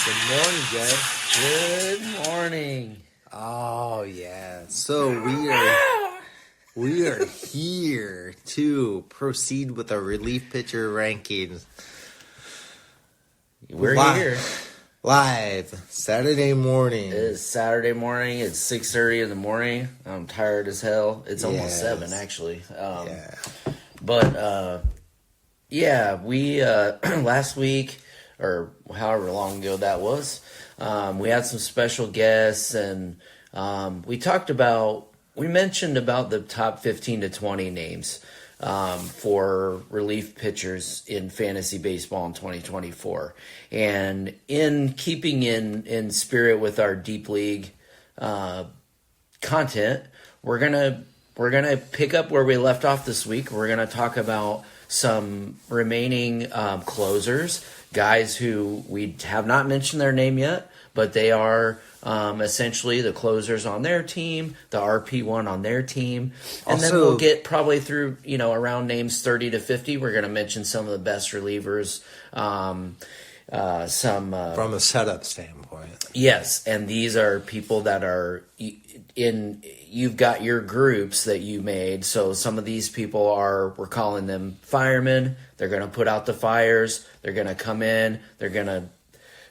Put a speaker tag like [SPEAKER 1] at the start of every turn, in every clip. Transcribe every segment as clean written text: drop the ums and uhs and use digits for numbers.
[SPEAKER 1] Good morning, Jay.
[SPEAKER 2] Good morning.
[SPEAKER 1] Oh yeah. So we are here to proceed with our relief pitcher rankings.
[SPEAKER 2] We're here.
[SPEAKER 1] Live Saturday morning.
[SPEAKER 2] It is Saturday morning. It's 6:30 in the morning. I'm tired as hell. It's almost 7 actually. But we last week or however long ago that was, we had some special guests and we mentioned about the top 15 to 20 names for relief pitchers in fantasy baseball in 2024. And in keeping in spirit with our deep league content, we're gonna pick up where we left off this week. We're gonna talk about some remaining closers, guys who we have not mentioned their name yet, but they are essentially the closers on their team, the RP1 on their team. And then we'll get probably through, around names 30 to 50. We're going to mention some of the best relievers, from
[SPEAKER 1] a setup standpoint.
[SPEAKER 2] Yes, and these are people that are you've got your groups that you made. So some of these people we're calling them firemen. They're going to put out the fires. They're going to come in.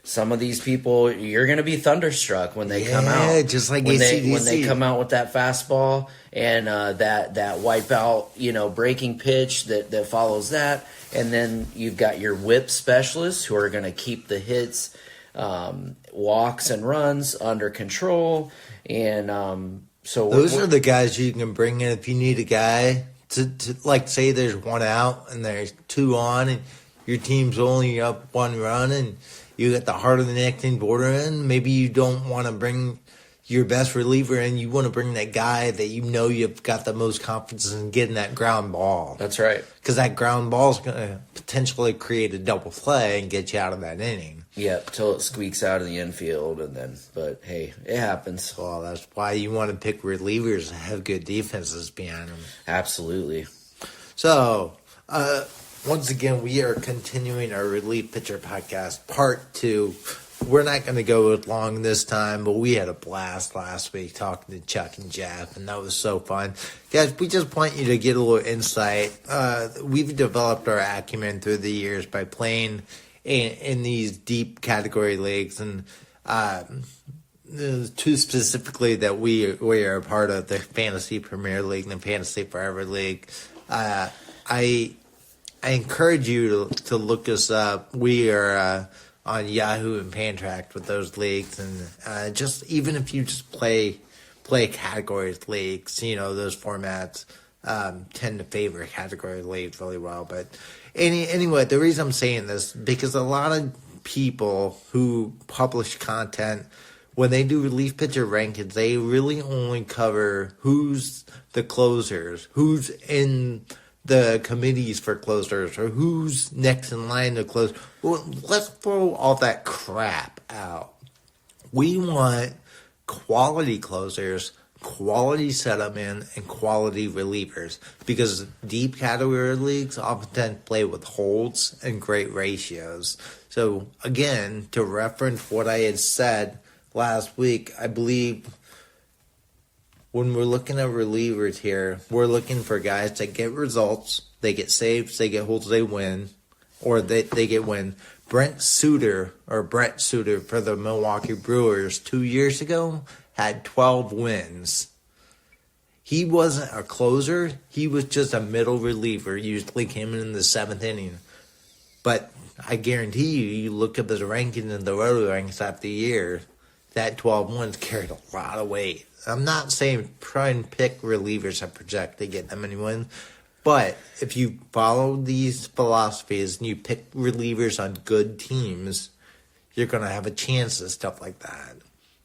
[SPEAKER 2] Some of these people, you're going to be thunderstruck when they come out.
[SPEAKER 1] Yeah, just like
[SPEAKER 2] when they come out with that fastball and that wipeout, breaking pitch that follows that. And then you've got your whip specialists who are going to keep the hits, walks and runs under control. And so
[SPEAKER 1] those are the guys you can bring in if you need a guy to like say there's one out and there's two on and your team's only up one run and you got the heart of the next border in. Maybe you don't want to bring your best reliever in. You want to bring that guy that you've got the most confidence in getting that ground ball.
[SPEAKER 2] That's right.
[SPEAKER 1] Because that ground ball is going to potentially create a double play and get you out of that inning.
[SPEAKER 2] Yeah, till it squeaks out of the infield, but hey, it happens.
[SPEAKER 1] Well, that's why you want to pick relievers that have good defenses behind them.
[SPEAKER 2] Absolutely.
[SPEAKER 1] So, once again, we are continuing our Relief Pitcher Podcast, Part 2. We're not going to go long this time, but we had a blast last week talking to Chuck and Jeff, and that was so fun. Guys, we just want you to get a little insight. We've developed our acumen through the years by playing in these deep category leagues, and two specifically that we are a part of, the Fantasy Premier League and the Fantasy Forever League. I encourage you to look us up. We are on Yahoo and Fantrax with those leagues, and just even if you just play categories leagues, those formats tend to favor category leagues really well. But anyway, the reason I'm saying this because a lot of people who publish content, when they do relief pitcher rankings, they really only cover who's the closers, who's in the committees for closers, or who's next in line to close. Well, let's throw all that crap out. We want quality closers, quality setup men, and quality relievers, because deep category leagues often play with holds and great ratios. So again, to reference what I had said last week, I believe when we're looking at relievers here, we're looking for guys that get results, they get saves, they get holds, they win, or they get win. Brett Suter for the Milwaukee Brewers 2 years ago had 12 wins. He wasn't a closer. He was just a middle reliever, usually came in the 7th inning. But I guarantee you look up his ranking in the roto ranks after the year, that 12 wins carried a lot of weight. I'm not saying try and pick relievers that project to get them any wins, but if you follow these philosophies and you pick relievers on good teams, you're going to have a chance at stuff like that.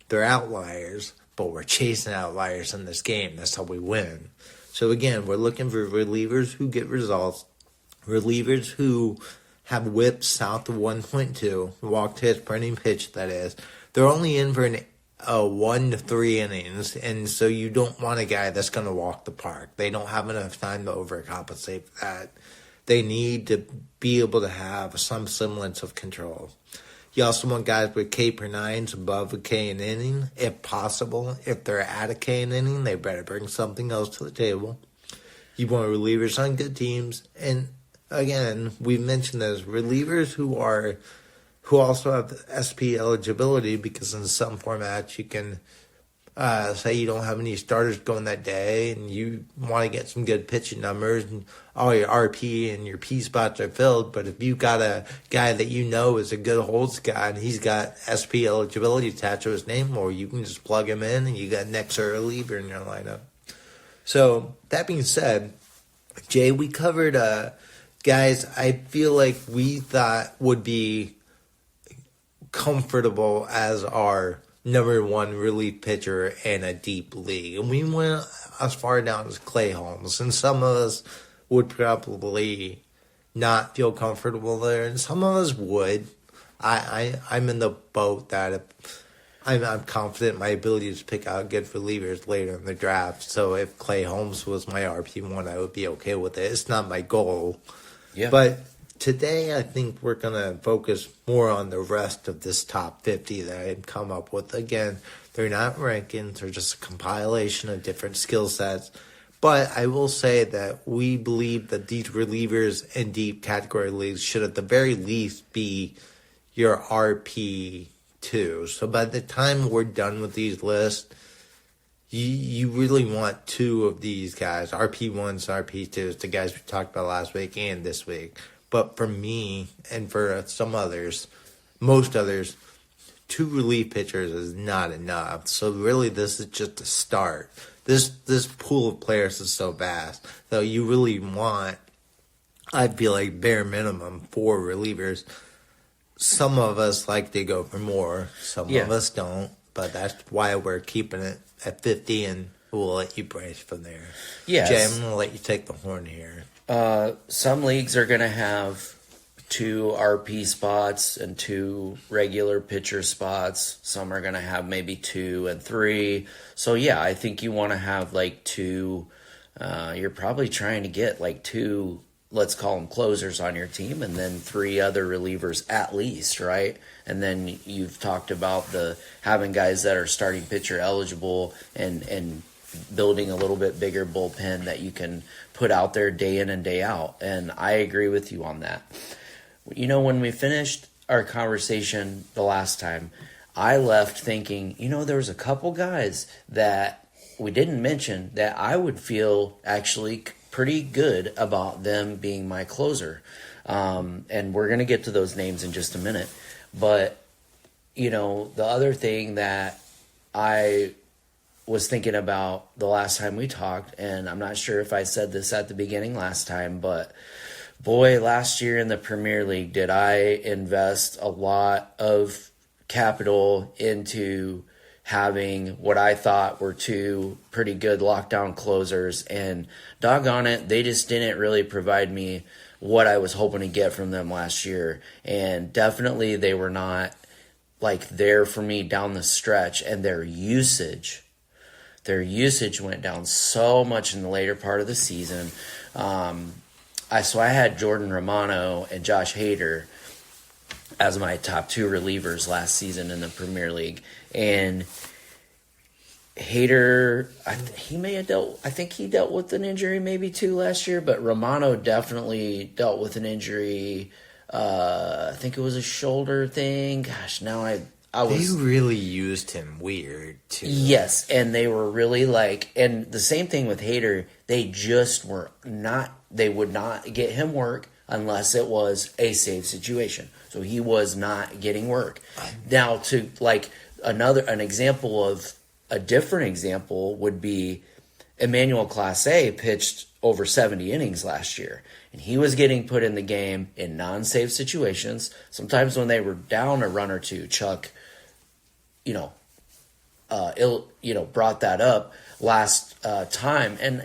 [SPEAKER 1] They're outliers, but we're chasing outliers in this game. That's how we win. So again, we're looking for relievers who get results, relievers who have whips south of 1.2, walk to his printing pitch, that is. They're only in for 1 to 3 innings, and so you don't want a guy that's going to walk the park. They don't have enough time to overcompensate for that. They need to be able to have some semblance of control. You also want guys with K per nines above a K an inning, if possible. If they're at a K an inning, they better bring something else to the table. You want relievers on good teams, and again, we mentioned those relievers who also have SP eligibility, because in some formats you can say you don't have any starters going that day and you want to get some good pitching numbers and all your RP and your P spots are filled. But if you got a guy that you know is a good holds guy and he's got SP eligibility attached to his name, or you can just plug him in and you got an extra reliever in your lineup. So that being said, Jay, we covered guys I feel like we thought would be comfortable as our number one relief pitcher in a deep league. And we went as far down as Clay Holmes. And some of us would probably not feel comfortable there. And some of us would. I'm in the boat that I'm confident in my ability to pick out good relievers later in the draft. So if Clay Holmes was my RP1, I would be okay with it. It's not my goal.
[SPEAKER 2] Yeah.
[SPEAKER 1] But today, I think we're going to focus more on the rest of this top 50 that I had come up with. Again, they're not rankings. They're just a compilation of different skill sets. But I will say that we believe that these relievers in deep category leagues should at the very least be your RP2. So by the time we're done with these lists, you really want two of these guys, RP1s, RP2s, the guys we talked about last week and this week. But for me and for some others, most others, two relief pitchers is not enough. So really this is just a start. This pool of players is so vast. So you really want, I feel like, bare minimum 4 relievers. Some of us like to go for more. Some of us don't. But that's why we're keeping it at 50, and we'll let you brace from there.
[SPEAKER 2] Yes.
[SPEAKER 1] Jay, I'm going to let you take the horn here.
[SPEAKER 2] Some leagues are going to have 2 RP spots and 2 regular pitcher spots. Some are going to have maybe 2 and 3. So, yeah, I think you want to have like 2. You're probably trying to get like 2, let's call them closers on your team, and then 3 other relievers at least, right? And then you've talked about having guys that are starting pitcher eligible and building a little bit bigger bullpen that you can put out there day in and day out. And I agree with you on that. You know, when we finished our conversation the last time, I left thinking, there was a couple guys that we didn't mention that I would feel actually pretty good about them being my closer. And we're going to get to those names in just a minute. But, the other thing that I was thinking about the last time we talked, and I'm not sure if I said this at the beginning last time, but boy, last year in the Premier League, did I invest a lot of capital into having what I thought were 2 pretty good lockdown closers, and doggone it, they just didn't really provide me what I was hoping to get from them last year. And definitely they were not like there for me down the stretch, and their usage went down so much in the later part of the season. So I had Jordan Romano and Josh Hader as my top 2 relievers last season in the Premier League. And Hader, I think he dealt with an injury maybe 2 last year, but Romano definitely dealt with an injury. I think it was a shoulder thing. Gosh, now I was...
[SPEAKER 1] They really used him weird, too.
[SPEAKER 2] Yes, and they were really and the same thing with Hader, they just were not, they would not get him work unless it was a safe situation. So he was not getting work. Now, to an example of a different example would be Emmanuel Clase pitched over 70 innings last year, and he was getting put in the game in non-safe situations. Sometimes when they were down a run or two, Chuck, brought that up last time. And,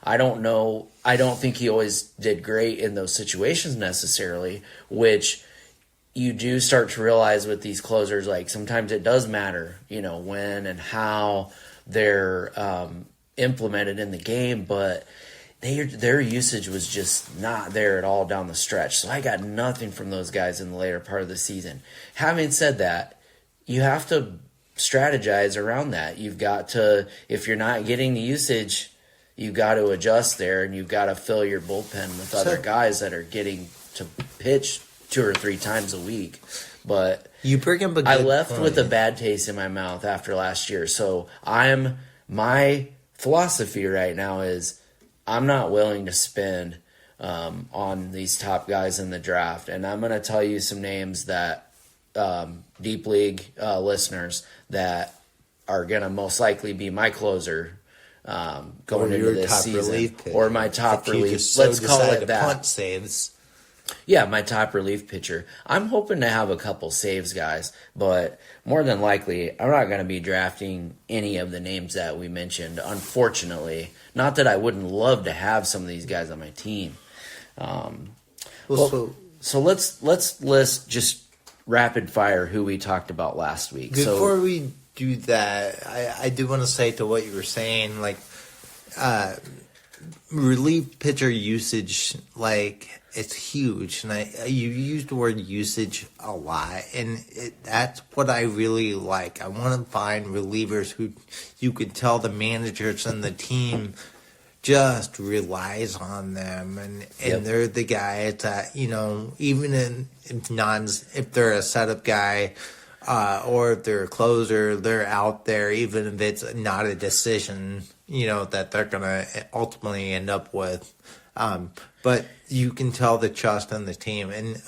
[SPEAKER 2] I don't know. I don't think he always did great in those situations necessarily, which you do start to realize with these closers, like sometimes it does matter, when and how they're implemented in the game. But their usage was just not there at all down the stretch. So I got nothing from those guys in the later part of the season. Having said that, you have to strategize around that. You've got to, if you're not getting the usage, you've got to adjust there, and you've got to fill your bullpen with other guys that are getting to pitch 2 or 3 times a week. But
[SPEAKER 1] you bring up a good
[SPEAKER 2] I left
[SPEAKER 1] point.
[SPEAKER 2] with a bad taste in my mouth after last year. So my philosophy right now is I'm not willing to spend on these top guys in the draft. And I'm going to tell you some names that Deep League listeners that are going to most likely be my closer going into this season. Or my top relief. Let's call it that.
[SPEAKER 1] Punt saves.
[SPEAKER 2] Yeah, my top relief pitcher. I'm hoping to have a couple saves, guys, but more than likely, I'm not going to be drafting any of the names that we mentioned, unfortunately. Not that I wouldn't love to have some of these guys on my team. So let's list just rapid fire who we talked about last week.
[SPEAKER 1] Before we do that, I do want to say to what you were saying, like, relief pitcher usage, like, it's huge, and you use the word usage a lot, and that's what I really like. I want to find relievers who you can tell the managers and the team just relies on them, and they're the guys that, even if they're a setup guy, or if they're a closer, they're out there, even if it's not a decision, that they're going to ultimately end up with. But you can tell the trust in the team. And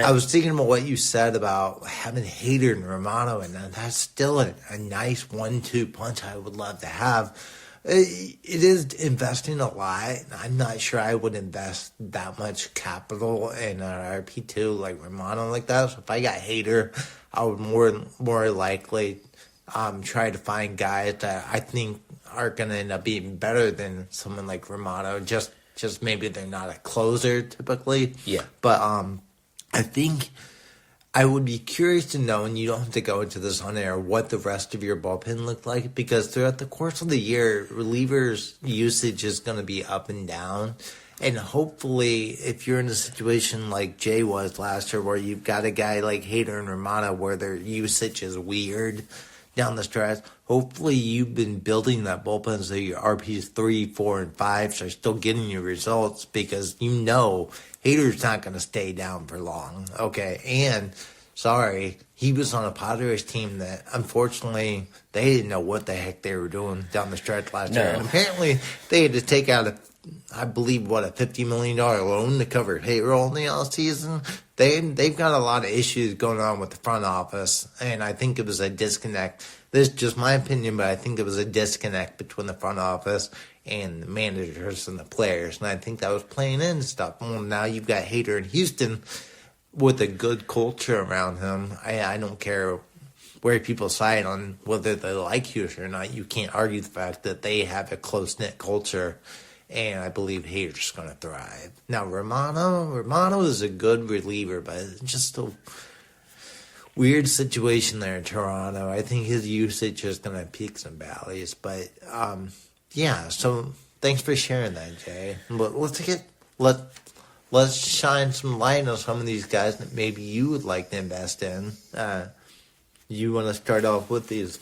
[SPEAKER 1] I was thinking about what you said about having Hader and Romano, and that's still a nice 1-2 punch I would love to have. It is investing a lot. I'm not sure I would invest that much capital in an RP2 like Romano like that. So if I got Hader, I would more likely try to find guys that I think are going to end up being better than someone like Romano. Just maybe they're not a closer typically.
[SPEAKER 2] Yeah.
[SPEAKER 1] But I think I would be curious to know, and you don't have to go into this on air, what the rest of your bullpen looked like, because throughout the course of the year, relievers' usage is going to be up and down. And hopefully, if you're in a situation like Jay was last year, where you've got a guy like Hader and Romano where their usage is weird down the stretch, hopefully you've been building that bullpen so your RPs 3, 4, and 5s are still getting you results, because Hader's not going to stay down for long. Okay, and sorry, he was on a Padres team that unfortunately they didn't know what the heck they were doing down the stretch last year. And apparently they had to take out a $50 million loan to cover payroll in the offseason. They've got a lot of issues going on with the front office, and I think it was a disconnect. This is just my opinion, but I think it was a disconnect between the front office and the managers and the players, and I think that was playing in stuff. Well, now you've got Hader in Houston with a good culture around him. I don't care where people side on whether they like Houston or not. You can't argue the fact that they have a close-knit culture, and I believe Hader's going to thrive. Now, Romano is a good reliever, but it's just a weird situation there in Toronto. I think his usage is going to have peaks and valleys, but yeah. So thanks for sharing that, Jay. But let's shine some light on some of these guys that maybe you would like to invest in. You want to start off with these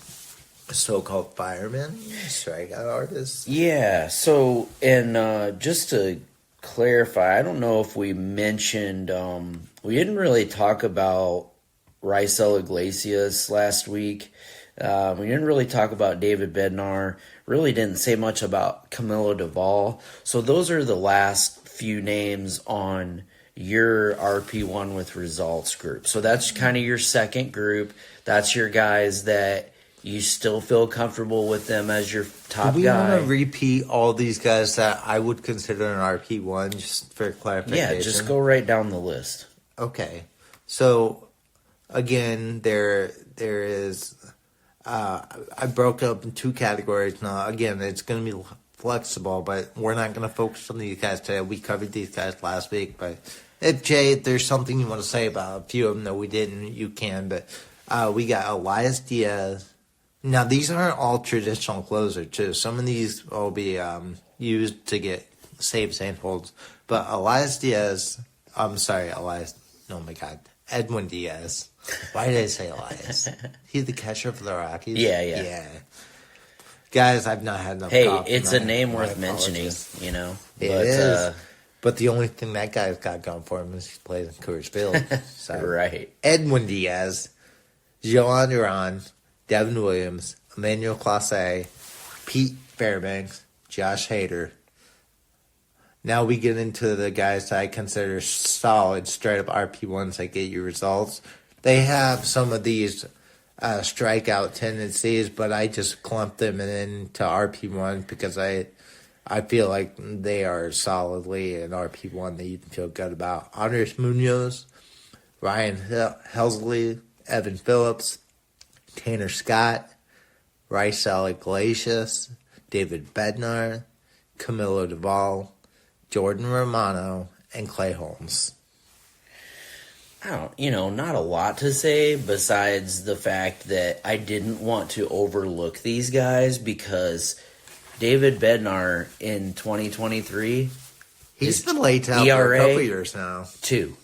[SPEAKER 1] so-called firemen, strikeout artists?
[SPEAKER 2] Yeah, so, and just to clarify, I don't know if we mentioned, we didn't really talk about Raisel Iglesias last week. We didn't really talk about David Bednar. Really didn't say much about Camilo Duvall. So those are the last few names on your RP1 with results group. So that's kind of your second group. That's your guys that you still feel comfortable with them as your top
[SPEAKER 1] Do we
[SPEAKER 2] guy.
[SPEAKER 1] want to repeat all these guys that I would consider an RP1, just for clarification?
[SPEAKER 2] Yeah, just go right down the list.
[SPEAKER 1] Okay. So, again, there is... I broke up in 2 categories now. Again, it's going to be flexible, but we're not going to focus on these guys today. We covered these guys last week, but if, Jay, if there's something you want to say about a few of them that we didn't, you can. But we got Elias Diaz, Now, these aren't all traditional closers, too. Some of these will be used to get saves and holds. But Elias Diaz, I'm sorry, Elias, oh my God, Edwin Diaz. Why did I say Elias? He's the catcher for the Rockies?
[SPEAKER 2] Yeah.
[SPEAKER 1] Guys, I've not had enough
[SPEAKER 2] Hey,
[SPEAKER 1] coffee.
[SPEAKER 2] it's a name worth mentioning,
[SPEAKER 1] It is. But the only thing that guy's got going for him is he plays in Coors Field. So.
[SPEAKER 2] Right.
[SPEAKER 1] Edwin Diaz, Joan Duran, Devin Williams, Emmanuel Clase, Pete Fairbanks, Josh Hader. Now we get into the guys that I consider solid, straight-up RP1s that get you results. They have some of these strikeout tendencies, but I just clump them into RP1 because I feel like they are solidly an RP1 that you can feel good about. Andres Munoz, Ryan Helsley, Evan Phillips, Tanner Scott, Raisel Iglesias, David Bednar, Camilo Duvall, Jordan Romano, and Clay Holmes.
[SPEAKER 2] I don't, not a lot to say besides the fact that I didn't want to overlook these guys because David Bednar in 2023,
[SPEAKER 1] he's been late out
[SPEAKER 2] ERA,
[SPEAKER 1] for a couple years now.
[SPEAKER 2] 2.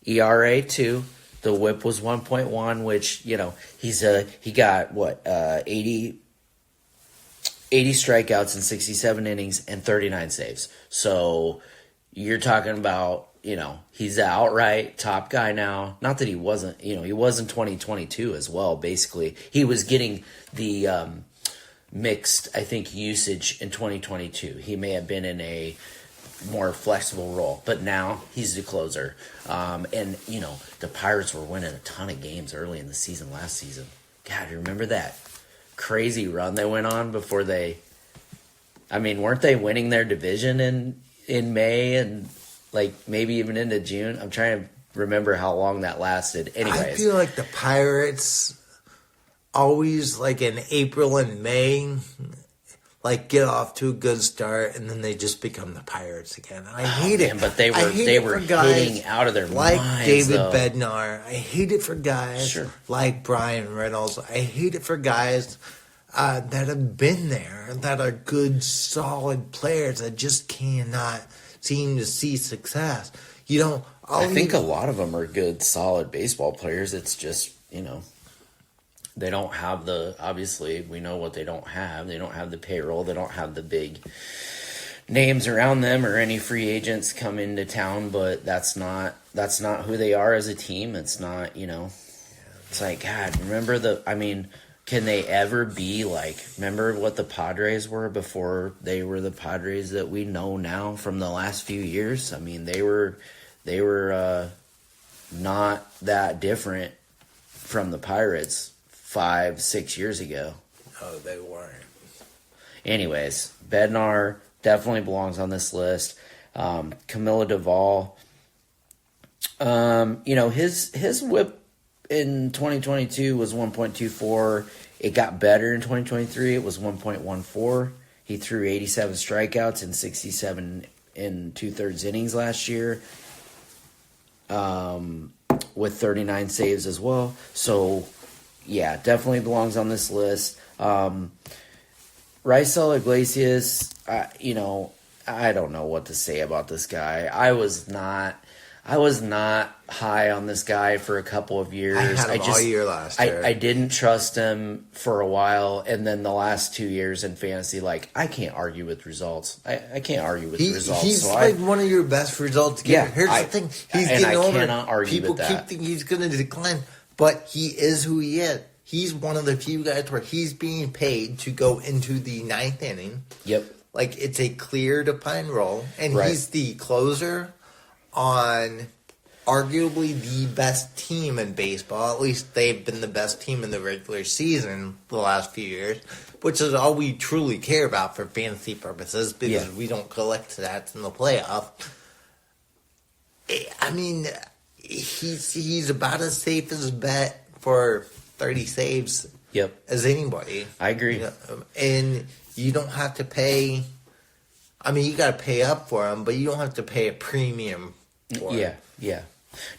[SPEAKER 2] ERA 2. The WHIP was 1.1, which, he got 80 strikeouts in 67 innings and 39 saves. So you're talking about, he's the outright top guy now. Not that he wasn't, he was in 2022 as well, basically. He was getting the mixed, I think, usage in 2022. He may have been in a more flexible role, but now he's the closer. And, the Pirates were winning a ton of games early in the season last season. God, you remember that crazy run they went on before weren't they winning their division in May and maybe even into June? I'm trying to remember how long that lasted. Anyways,
[SPEAKER 1] I feel like the Pirates always in April and May get off to a good start and then they just become the Pirates again. I hate it.
[SPEAKER 2] But they were hitting out of their minds,
[SPEAKER 1] David
[SPEAKER 2] though.
[SPEAKER 1] Bednar. I hate it for guys like Brian Reynolds. I hate it for guys that have been there, that are good, solid players that just cannot seem to see success.
[SPEAKER 2] I think a lot of them are good, solid baseball players. It's just, they don't have obviously, we know what they don't have. They don't have the payroll. They don't have the big names around them or any free agents come into town, but that's not who they are as a team. It's not, it's like, God, can they ever be remember what the Padres were before they were the Padres that we know now from the last few years? They were not that different from the Pirates 5-6 years ago.
[SPEAKER 1] No, they weren't.
[SPEAKER 2] Anyways, Bednar definitely belongs on this list. Camilo Duvall, his WHIP in 2022 was 1.24. It got better in 2023. It was 1.14. He threw 87 strikeouts in 67 in 2/3 innings last year, with 39 saves as well. So, yeah, definitely belongs on this list. Raisel Iglesias, I don't know what to say about this guy. I was not high on this guy for a couple of years.
[SPEAKER 1] I had him all year last year.
[SPEAKER 2] I didn't trust him for a while, and then the last 2 years in fantasy, I can't argue with results. I can't argue with results.
[SPEAKER 1] He's one of your best results getters.
[SPEAKER 2] Yeah,
[SPEAKER 1] Here's the thing. He's getting older.
[SPEAKER 2] Cannot argue
[SPEAKER 1] People
[SPEAKER 2] with that.
[SPEAKER 1] keep thinking he's going to decline, but he is who he is. He's one of the few guys where he's being paid to go into the ninth inning.
[SPEAKER 2] Yep.
[SPEAKER 1] It's a clear, defined role, and
[SPEAKER 2] Right.
[SPEAKER 1] he's the closer on arguably the best team in baseball. At least they've been the best team in the regular season the last few years, which is all we truly care about for fantasy purposes because we don't collect stats in the playoff. He's about as safe as a bet for 30 saves as anybody.
[SPEAKER 2] I agree.
[SPEAKER 1] And you don't have to pay. You got to pay up for him, but you don't have to pay a premium for him.
[SPEAKER 2] Yeah.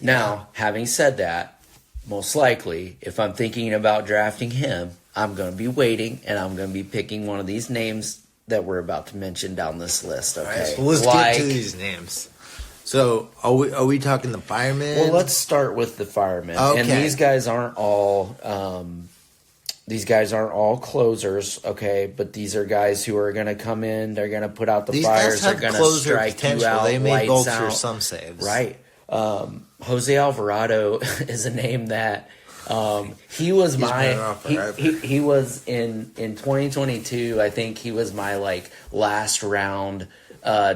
[SPEAKER 2] Now, having said that, most likely, if I'm thinking about drafting him, I'm going to be waiting, and I'm going to be picking one of these names that we're about to mention down this list. Okay,
[SPEAKER 1] Right, so let's get to these names. So, are we talking the Firemen?
[SPEAKER 2] Well, let's start with the Firemen.
[SPEAKER 1] Okay.
[SPEAKER 2] And these guys aren't all closers, okay? But these are guys who are going to come in. They're going to put out the
[SPEAKER 1] these
[SPEAKER 2] fires.
[SPEAKER 1] guys have
[SPEAKER 2] They're going to
[SPEAKER 1] closer
[SPEAKER 2] strike you
[SPEAKER 1] potential.
[SPEAKER 2] out.
[SPEAKER 1] They may
[SPEAKER 2] lights
[SPEAKER 1] vulture
[SPEAKER 2] out.
[SPEAKER 1] some saves.
[SPEAKER 2] Right. Jose Alvarado is a name that he was
[SPEAKER 1] He's
[SPEAKER 2] my
[SPEAKER 1] been around forever.
[SPEAKER 2] he was in 2022. I think he was my like last round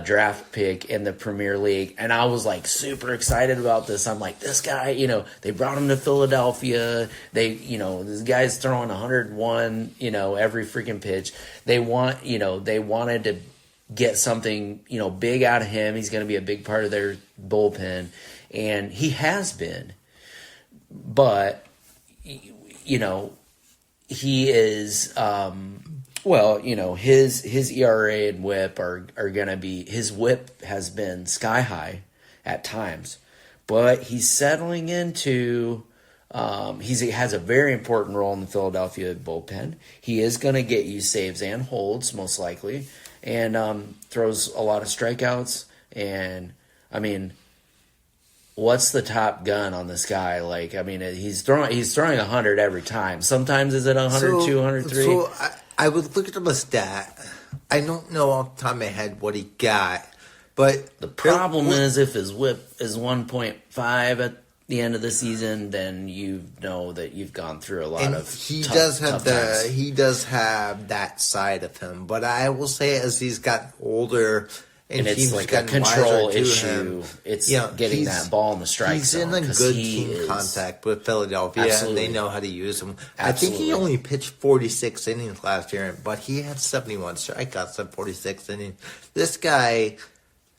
[SPEAKER 2] draft pick in the Premier League, and I was like super excited about this. I'm like, this guy, they brought him to Philadelphia. This guy's throwing 101, every freaking pitch. They wanted to get something, big out of him. He's going to be a big part of their bullpen, and he has been. But he is. His ERA and WHIP are going to be. His WHIP has been sky high at times, but he's settling into. He has a very important role in the Philadelphia bullpen. He is going to get you saves and holds most likely, and throws a lot of strikeouts. And I mean, what's the top gun on this guy? Like, I mean, he's throwing 100 every time. Sometimes is it 102, 103?
[SPEAKER 1] So I would look at the stat. I don't know off the top of my head what he got, but
[SPEAKER 2] the problem is if his WHIP is 1.5 at the end of the season, then you know that you've gone through a lot of
[SPEAKER 1] he
[SPEAKER 2] tough,
[SPEAKER 1] does have
[SPEAKER 2] times.
[SPEAKER 1] he does have that side of him. But I will say, as he's gotten older.
[SPEAKER 2] And it's
[SPEAKER 1] teams
[SPEAKER 2] like a
[SPEAKER 1] gotten
[SPEAKER 2] control
[SPEAKER 1] wiser to
[SPEAKER 2] issue.
[SPEAKER 1] him,
[SPEAKER 2] It's getting that ball in the strike
[SPEAKER 1] he's
[SPEAKER 2] zone.
[SPEAKER 1] in a good
[SPEAKER 2] he
[SPEAKER 1] team
[SPEAKER 2] is,
[SPEAKER 1] contact with Philadelphia,
[SPEAKER 2] Absolutely.
[SPEAKER 1] and they know how to use him.
[SPEAKER 2] Absolutely.
[SPEAKER 1] I think he only pitched 46 innings last year, but he had 71 strikeouts in 46 innings. This guy...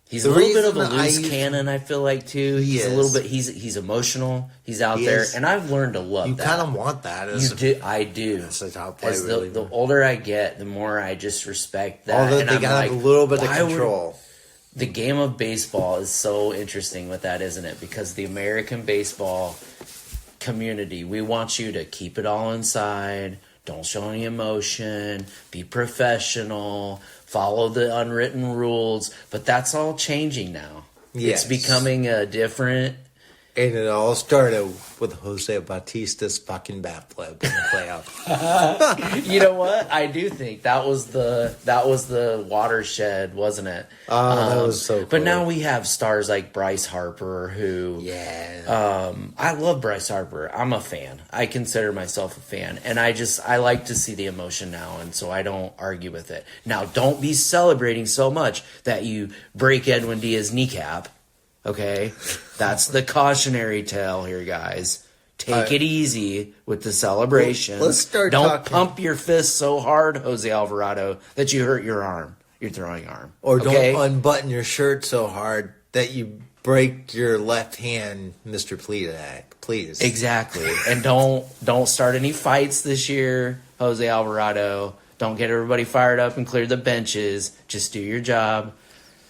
[SPEAKER 2] He's a little bit of a
[SPEAKER 1] reason I
[SPEAKER 2] loose
[SPEAKER 1] use-
[SPEAKER 2] cannon, I feel like, too. He's a
[SPEAKER 1] is.
[SPEAKER 2] little bit... He's emotional. He's out
[SPEAKER 1] He
[SPEAKER 2] there.
[SPEAKER 1] is.
[SPEAKER 2] And I've learned to love
[SPEAKER 1] You
[SPEAKER 2] that.
[SPEAKER 1] kind of want that. As
[SPEAKER 2] I do.
[SPEAKER 1] As a top player,
[SPEAKER 2] As
[SPEAKER 1] really.
[SPEAKER 2] the older I get, the more I just respect that.
[SPEAKER 1] Although
[SPEAKER 2] and
[SPEAKER 1] they
[SPEAKER 2] I'm
[SPEAKER 1] got
[SPEAKER 2] like,
[SPEAKER 1] a little bit of
[SPEAKER 2] why would-
[SPEAKER 1] control.
[SPEAKER 2] The game of baseball is so interesting with that, isn't it? Because the American baseball community, we want you to keep it all inside, don't show any emotion, be professional, follow the unwritten rules. But that's all changing now.
[SPEAKER 1] Yes.
[SPEAKER 2] It's becoming a different...
[SPEAKER 1] And it all started with Jose Bautista's fucking bat flip in the playoffs.
[SPEAKER 2] You know what? I do think that was the watershed, wasn't it?
[SPEAKER 1] Oh, that was so cool.
[SPEAKER 2] But now we have stars like Bryce Harper, who I love Bryce Harper. I'm a fan. I consider myself a fan, and I like to see the emotion now, and so I don't argue with it. Now, don't be celebrating so much that you break Edwin Diaz's kneecap. Okay, that's the cautionary tale here, guys. Take it easy with the celebration.
[SPEAKER 1] Let's start
[SPEAKER 2] Don't
[SPEAKER 1] talking.
[SPEAKER 2] pump your fist so hard, Jose Alvarado, that you hurt your arm, your throwing arm.
[SPEAKER 1] Or
[SPEAKER 2] okay?
[SPEAKER 1] don't unbutton your shirt so hard that you break your left hand, Mr. Pleadak. Please.
[SPEAKER 2] Exactly. And don't start any fights this year, Jose Alvarado. Don't get everybody fired up and clear the benches. Just do your job.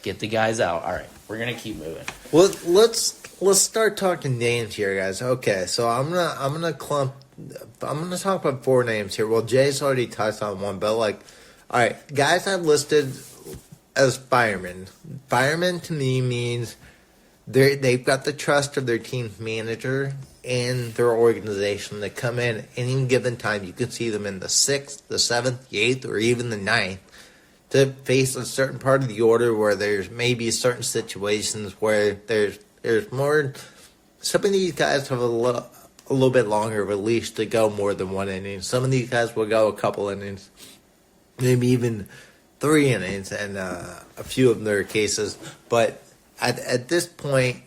[SPEAKER 2] Get the guys out. All right, we're gonna keep moving.
[SPEAKER 1] Well, let's start talking names here, guys. Okay, so I'm gonna talk about 4 names here. Well, Jay's already touched on one, but all right, guys I've listed as firemen. Firemen to me means they've got the trust of their team's manager and their organization to come in any given time. You can see them in the 6th, the 7th, the 8th, or even the 9th. To face a certain part of the order where there's maybe certain situations where there's more. Some of these guys have a little bit longer of a leash to go more than 1 inning. Some of these guys will go a couple innings, maybe even 3 innings, and a few of their cases. But at this point,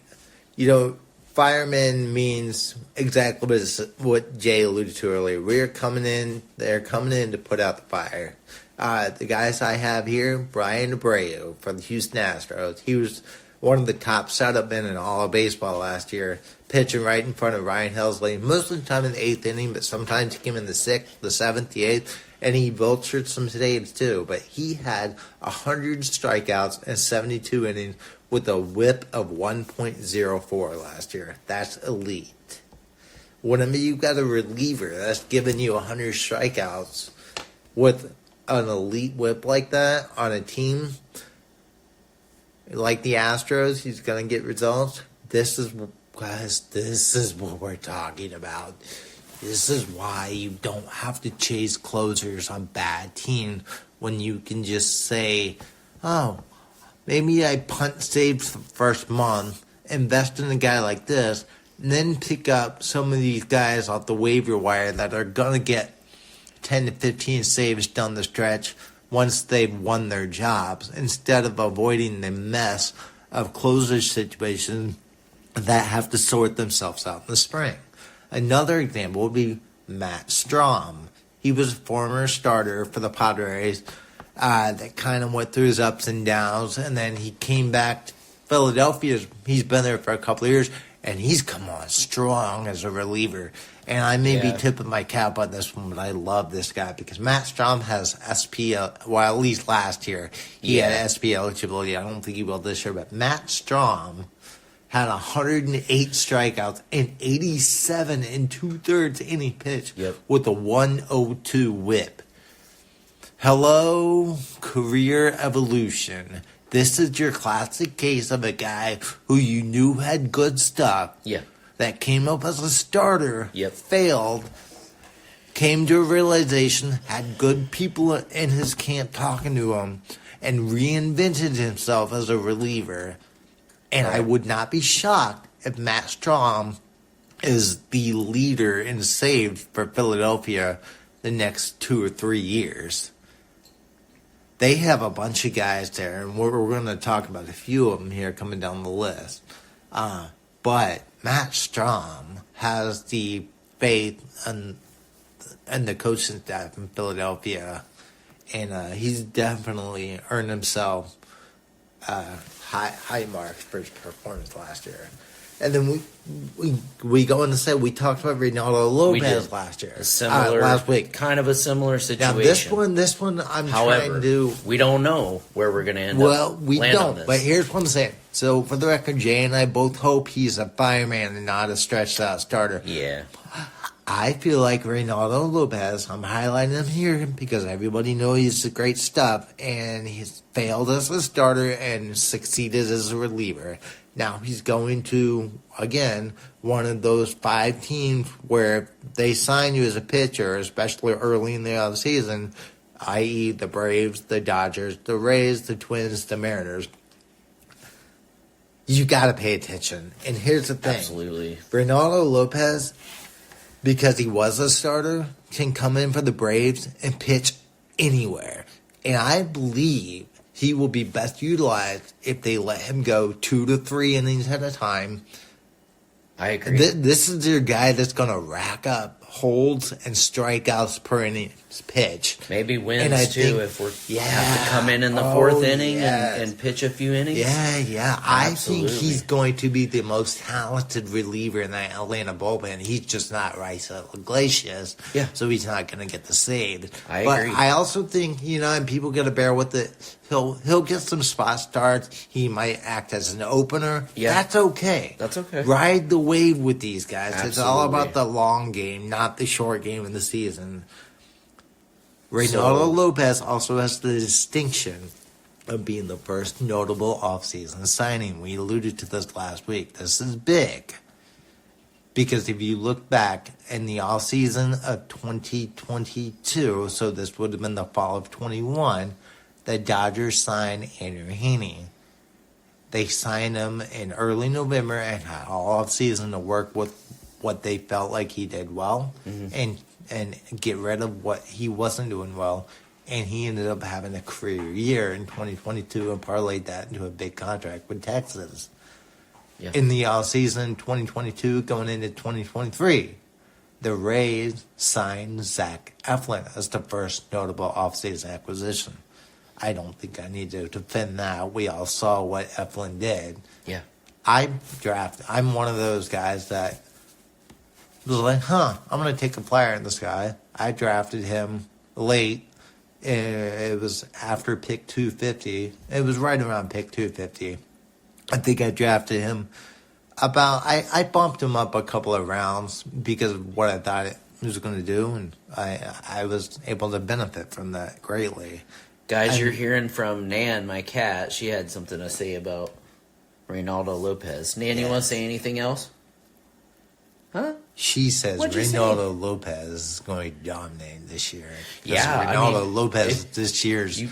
[SPEAKER 1] fireman means exactly what Jay alluded to earlier. They're coming in to put out the fire. The guys I have here, Brian Abreu from the Houston Astros. He was one of the top setup men in all of baseball last year, pitching right in front of Ryan Helsley, most of the time in the 8th inning, but sometimes he came in the 6th, the 7th, the 8th, and he vultured some saves too. But he had 100 strikeouts and 72 innings with a whip of 1.04 last year. That's elite. whenever you got a reliever that's giving you 100 strikeouts with an elite whip like that on a team like the Astros, he's going to get results. This is, guys, this is what we're talking about. This is why you don't have to chase closers on bad teams when you can just say, oh, maybe I punt saves the first month, invest in a guy like this, and then pick up some of these guys off the waiver wire that are going to get 10 to 15 saves down the stretch once they've won their jobs, instead of avoiding the mess of closer situations that have to sort themselves out in the spring. Another example would be Matt Strom. He was a former starter for the Padres that kind of went through his ups and downs, and then he came back to Philadelphia. He's been there for a couple of years, and he's come on strong as a reliever. And I may be tipping my cap on this one, but I love this guy because Matt Strom has SP, well, at least last year, he had SP eligibility. I don't think he will this year, but Matt Strom had 108 strikeouts and 87 and 2/3 inning pitch with a 102 whip. Hello, career evolution. This is your classic case of a guy who you knew had good stuff. That came up as a starter, failed, came to a realization, had good people in his camp talking to him, and reinvented himself as a reliever. And I would not be shocked if Matt Strom is the leader in saves for Philadelphia the next 2 or 3 years. They have a bunch of guys there, and we're going to talk about a few of them here coming down the list. But Matt Strom has the faith and the coaching staff in Philadelphia, and he's definitely earned himself high marks for his performance last year. And then we go in and say we talked about Reynaldo Lopez last year, last week,
[SPEAKER 2] kind of a similar situation.
[SPEAKER 1] Now this one, I'm trying to.
[SPEAKER 2] We don't know where we're going to end up.
[SPEAKER 1] Well, we don't. But here's what I'm saying. So for the record, Jay and I both hope he's a fireman and not a stretched out starter.
[SPEAKER 2] Yeah.
[SPEAKER 1] I feel like Reynaldo Lopez, I'm highlighting him here because everybody knows he's great stuff, and he's failed as a starter and succeeded as a reliever. Now he's going to, again, one of those 5 teams where they sign you as a pitcher, especially early in the offseason, i.e. the Braves, the Dodgers, the Rays, the Twins, the Mariners. You got to pay attention. And here's the thing.
[SPEAKER 2] Absolutely.
[SPEAKER 1] Reynaldo Lopez, because he was a starter, can come in for the Braves and pitch anywhere. And I believe he will be best utilized if they let him go 2 to 3 innings at a time.
[SPEAKER 2] I agree.
[SPEAKER 1] This is your guy that's going to rack up holds and strikeouts per inning pitch.
[SPEAKER 2] Maybe wins too if we have to come in the 4th inning and pitch a few innings.
[SPEAKER 1] Yeah. I think he's going to be the most talented reliever in that Atlanta bullpen. He's just not Raisel Iglesias, so he's not going to get the save.
[SPEAKER 2] I agree.
[SPEAKER 1] But I also think, and people got to bear with it. He'll get some spot starts. He might act as an opener. Yeah. That's okay. Ride the wave with these guys. Absolutely. It's all about the long game, not the short game in the season. Reynaldo Lopez also has the distinction of being the first notable offseason signing. We alluded to this last week. This is big. Because if you look back in the offseason of 2022, so this would have been the fall of 21, the Dodgers signed Andrew Heaney. They signed him in early November and had all offseason to work with what they felt like he did well and get rid of what he wasn't doing well. And he ended up having a career year in 2022 and parlayed that into a big contract with Texas. Yeah. In the offseason 2022 going into 2023, the Rays signed Zach Eflin as the first notable offseason acquisition. I don't think I need to defend that. We all saw what Eflin did.
[SPEAKER 2] Yeah.
[SPEAKER 1] I'm one of those guys that was like, I'm going to take a flyer on this guy. I drafted him late. It was after pick 250. It was right around pick 250. I think I drafted him I bumped him up a couple of rounds because of what I thought it was going to do, and I was able to benefit from that greatly.
[SPEAKER 2] Guys, you're hearing from Nan, my cat. She had something to say about Reynaldo Lopez. Nan, you want to say anything else? Huh?
[SPEAKER 1] She says
[SPEAKER 2] What'd you
[SPEAKER 1] Reynaldo Lopez is going to dominate this year.
[SPEAKER 2] Yeah,
[SPEAKER 1] Reynaldo Lopez this year's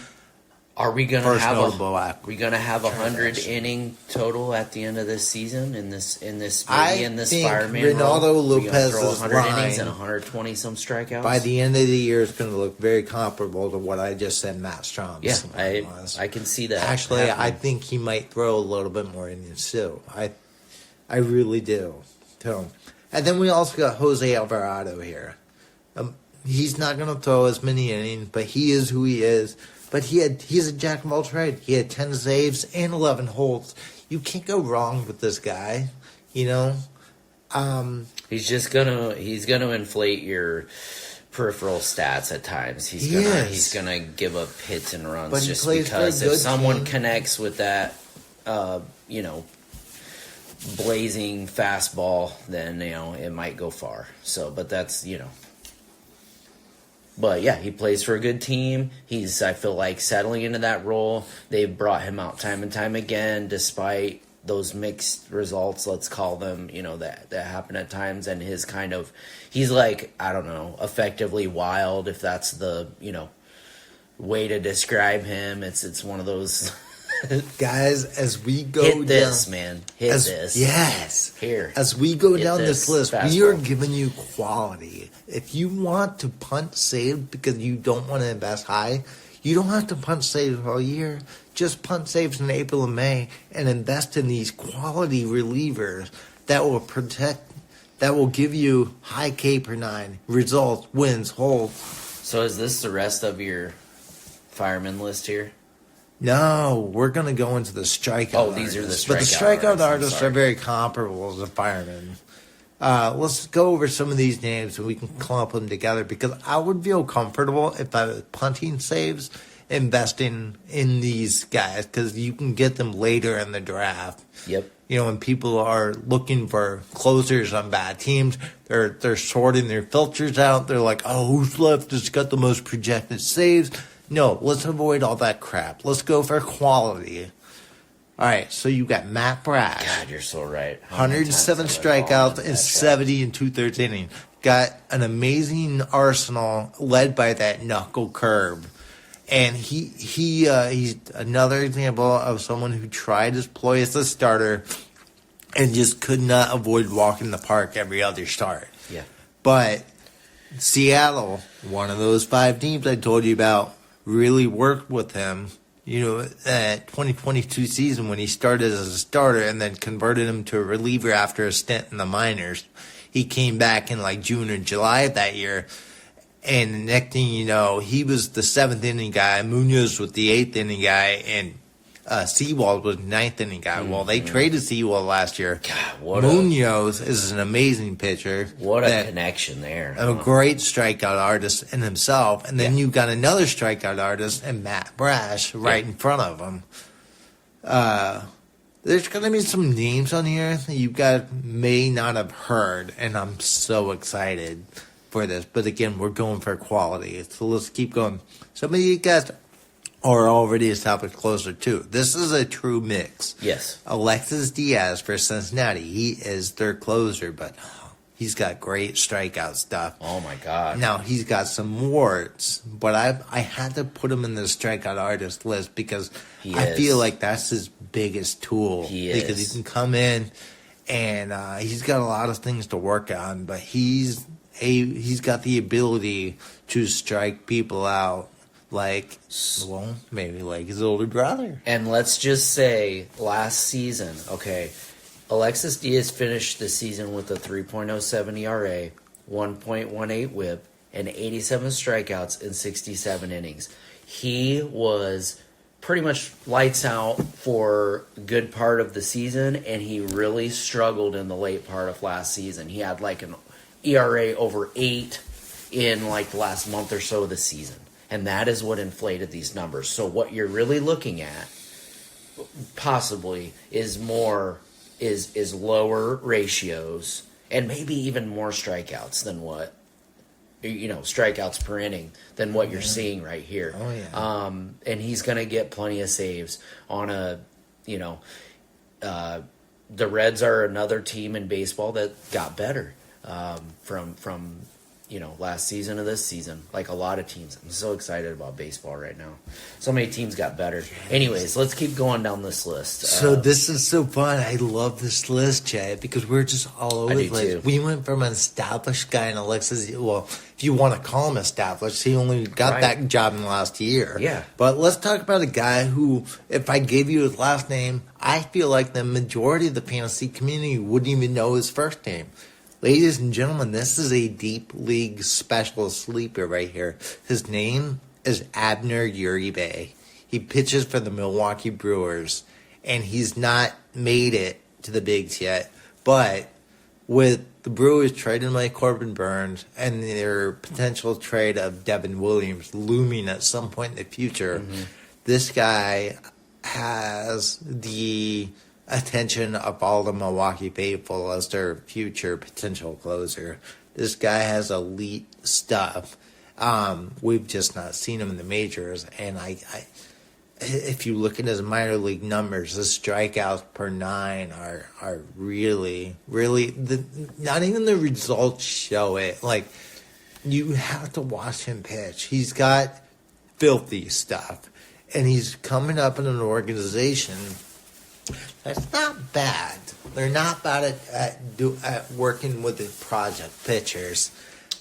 [SPEAKER 2] Are we gonna
[SPEAKER 1] first
[SPEAKER 2] have
[SPEAKER 1] notable
[SPEAKER 2] a
[SPEAKER 1] act.
[SPEAKER 2] we gonna have 100 inning total at the end of this season in this Fireman
[SPEAKER 1] Reynaldo
[SPEAKER 2] role? We gonna
[SPEAKER 1] Lopez's
[SPEAKER 2] throw 100 innings and
[SPEAKER 1] line
[SPEAKER 2] 120 some strikeouts.
[SPEAKER 1] By the end of the year, it's going to look very comparable to what I just said Matt Strom's
[SPEAKER 2] yeah,
[SPEAKER 1] line was.
[SPEAKER 2] I can see that.
[SPEAKER 1] Actually, I
[SPEAKER 2] happening.
[SPEAKER 1] think he might throw a little bit more innings too. I really do. So, and then we also got Jose Alvarado here. He's not going to throw as many innings, but he is who he is. But he's a jack of all trades. He had 10 saves and 11 holds. You can't go wrong with this guy, you know.
[SPEAKER 2] He's gonna inflate your peripheral stats at times. He's gonna give up hits and runs
[SPEAKER 1] But
[SPEAKER 2] just because if someone connects with that, blazing fastball, then it might go far. So, but that's But yeah, he plays for a good team. He's, I feel like, settling into that role. They've brought him out time and time again, despite those mixed results, let's call them, that happen at times. And he's like, I don't know, effectively wild, if that's the, way to describe him. It's one of those.
[SPEAKER 1] Guys, as we go
[SPEAKER 2] Hit
[SPEAKER 1] down,
[SPEAKER 2] this, man. Hit this.
[SPEAKER 1] Yes.
[SPEAKER 2] Here.
[SPEAKER 1] As we go
[SPEAKER 2] Hit
[SPEAKER 1] down this list,
[SPEAKER 2] fastball.
[SPEAKER 1] we are giving you quality. If you want to punt save because you don't want to invest high, you don't have to punt saves all year. Just punt saves in April and May and invest in these quality relievers that will give you high K per 9, results, wins, holds.
[SPEAKER 2] So is this the rest of your fireman list here?
[SPEAKER 1] No, we're going to go into the strikeout.
[SPEAKER 2] Oh, these are the
[SPEAKER 1] artists. But the
[SPEAKER 2] strikeout
[SPEAKER 1] strikeout artists
[SPEAKER 2] artists,
[SPEAKER 1] are very comparable to the firemen. Let's go over some of these names and we can clump them together because I would feel comfortable if I was punting saves, investing in these guys because you can get them later in the draft.
[SPEAKER 2] Yep.
[SPEAKER 1] When people are looking for closers on bad teams, they're sorting their filters out. They're like, oh, who's left that's got the most projected saves? No, let's avoid all that crap. Let's go for quality. All right, so you got Matt Brash.
[SPEAKER 2] God, you're so right.
[SPEAKER 1] 107 strikeouts and 70 and 2/3 innings. Got an amazing arsenal led by that knuckle curve. And he's another example of someone who tried his ploy as a starter and just could not avoid walking the park every other start.
[SPEAKER 2] Yeah.
[SPEAKER 1] But Seattle, one of those 5 teams I told you about, really worked with him, that 2022 season when he started as a starter and then converted him to a reliever after a stint in the minors. He came back in like June or July of that year. And the next thing you know, he was the 7th inning guy, Munoz was the 8th inning guy, and Seawald was 9th inning guy. Mm-hmm. Well, they traded Seawald last year.
[SPEAKER 2] God,
[SPEAKER 1] Munoz is an amazing pitcher.
[SPEAKER 2] What a connection there.
[SPEAKER 1] A great strikeout artist in himself. And then you've got another strikeout artist and Matt Brash right in front of him. There's going to be some names on here that you guys may not have heard, and I'm so excited for this. But again, we're going for quality. So let's keep going. Some of you guys are already established closer too. This is a true mix.
[SPEAKER 2] Yes.
[SPEAKER 1] Alexis Diaz for Cincinnati. He is their closer, but he's got great strikeout stuff.
[SPEAKER 2] Oh my God.
[SPEAKER 1] Now he's got some warts, but I had to put him in the strikeout artist list because I feel like that's his biggest tool. Because he can come in and he's got a lot of things to work on, but he's got the ability to strike people out. Maybe like his older brother.
[SPEAKER 2] And let's just say last season, Alexis Diaz finished the season with a 3.07 ERA, 1.18 whip, and 87 strikeouts in 67 innings. He was pretty much lights out for a good part of the season, and he really struggled in the late part of last season. He had like an ERA over 8 in like the last month or so of the season. And that is what inflated these numbers. So what you're really looking at, possibly, is is lower ratios and maybe even more strikeouts than what strikeouts per inning than what you're seeing right here.
[SPEAKER 1] Oh yeah.
[SPEAKER 2] And he's going to get plenty of saves on the Reds are another team in baseball that got better from last season to this season, like a lot of teams. I'm so excited about baseball right now. So many teams got better. Anyways, let's keep going down this list.
[SPEAKER 1] So this is so fun. I love this list, Chad, because we're just all over the place.
[SPEAKER 2] Too.
[SPEAKER 1] We went from an established guy in Alexis. Well, if you want to call him established, he only got that job in the last year.
[SPEAKER 2] Yeah.
[SPEAKER 1] But let's talk about a guy who, if I gave you his last name, I feel like the majority of the fantasy community wouldn't even know his first name. Ladies and gentlemen, this is a deep league special sleeper right here. His name is Abner Uribe. He pitches for the Milwaukee Brewers, and he's not made it to the bigs yet. But with the Brewers trading away Corbin Burns and their potential trade of Devin Williams looming at some point in the future, this guy has the attention of all the Milwaukee faithful as their future potential closer. This guy has elite stuff. We've just not seen him in the majors, and if you look at his minor league numbers, the strikeouts per 9 are really, really not even the results show it. Like, you have to watch him pitch. He's got filthy stuff, and he's coming up in an organization that's not bad. They're not bad at working with the project pitchers.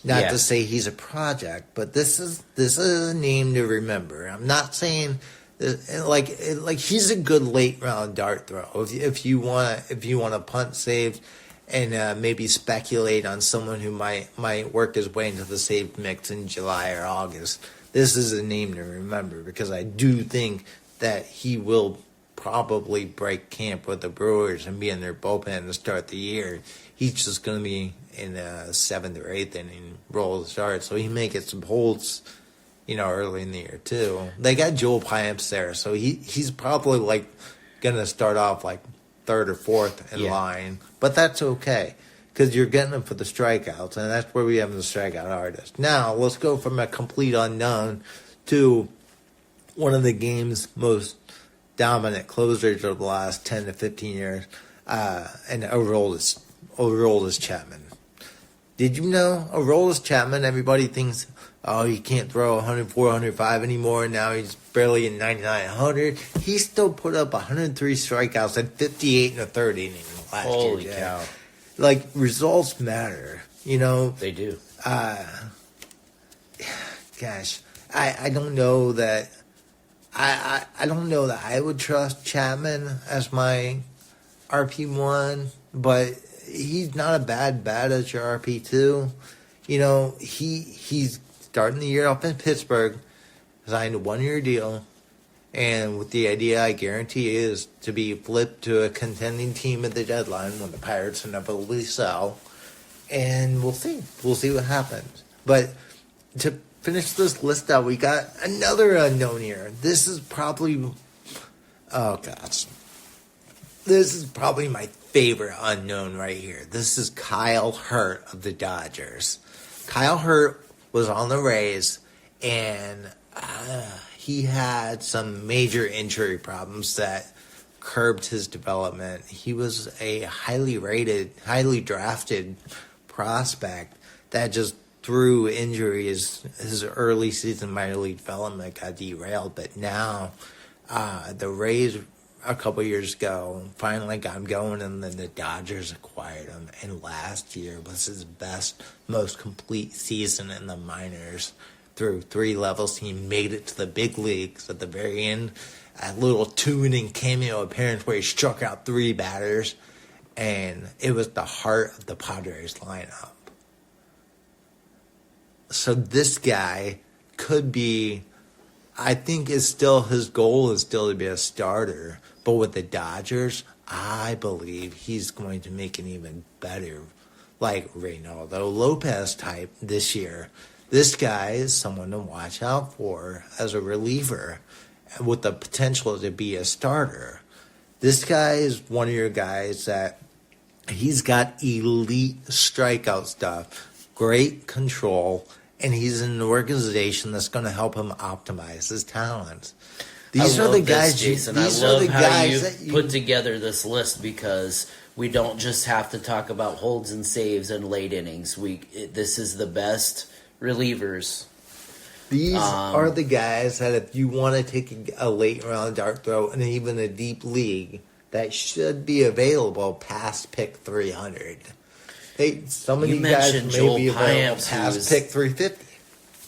[SPEAKER 1] Not to say he's a project, but this is a name to remember. I'm not saying like he's a good late round dart throw. If you want to punt save and maybe speculate on someone who might work his way into the save mix in July or August, this is a name to remember, because I do think that he will probably break camp with the Brewers and be in their bullpen to start the year. He's just going to be in the 7th or 8th inning roll to start, so he may get some holds, early in the year too. They got Joel Pimps there, so he's probably going to start off 3rd or 4th in line, but that's okay, because you're getting him for the strikeouts, and that's where we have the strikeout artist. Now let's go from a complete unknown to one of the game's most dominant closers of the last 10 to 15 years, and Aroldis Chapman. Did you know Aroldis Chapman, everybody thinks, he can't throw 104, 105 anymore, now he's barely in 99, 100. He still put up 103 strikeouts and 58 in the 3rd inning last year.
[SPEAKER 2] Holy cow.
[SPEAKER 1] Results matter,
[SPEAKER 2] They do.
[SPEAKER 1] Gosh, I don't know that I don't know that I would trust Chapman as my RP1, but he's not a bad bat as your RP2. He's starting the year off in Pittsburgh, signed a 1-year deal, and with the idea, I guarantee, is to be flipped to a contending team at the deadline when the Pirates inevitably sell, and we'll see. We'll see what happens. But to finish this list out, we got another unknown here. This is probably my favorite unknown right here. This is Kyle Hurt of the Dodgers. Kyle Hurt was on the Rays, and he had some major injury problems that curbed his development. He was a highly rated, highly drafted prospect that just through injuries, his early season minor league development got derailed. But now, the Rays a couple years ago finally got him going, and then the Dodgers acquired him. And last year was his best, most complete season in the minors. Through 3 levels, he made it to the big leagues at the very end. A little 2-inning cameo appearance where he struck out 3 batters, and it was the heart of the Padres lineup. So this guy could be, I think his goal is still to be a starter. But with the Dodgers, I believe he's going to make an even better, like Reynaldo Lopez type this year. This guy is someone to watch out for as a reliever with the potential to be a starter. This guy is one of your guys that he's got elite strikeout stuff, great control, and he's in an organization that's going to help him optimize his talents. These are the guys,
[SPEAKER 2] Jason.
[SPEAKER 1] These
[SPEAKER 2] I
[SPEAKER 1] are
[SPEAKER 2] love
[SPEAKER 1] the
[SPEAKER 2] how
[SPEAKER 1] guys
[SPEAKER 2] you put together this list because we don't just have to talk about holds and saves and late innings. This is the best relievers.
[SPEAKER 1] These are the guys that if you want to take a late round dart throw and even a deep league, that should be available past pick 300. Some of
[SPEAKER 2] You
[SPEAKER 1] these guys
[SPEAKER 2] mentioned
[SPEAKER 1] may
[SPEAKER 2] Joel
[SPEAKER 1] be available
[SPEAKER 2] Payamps,
[SPEAKER 1] past pick 350.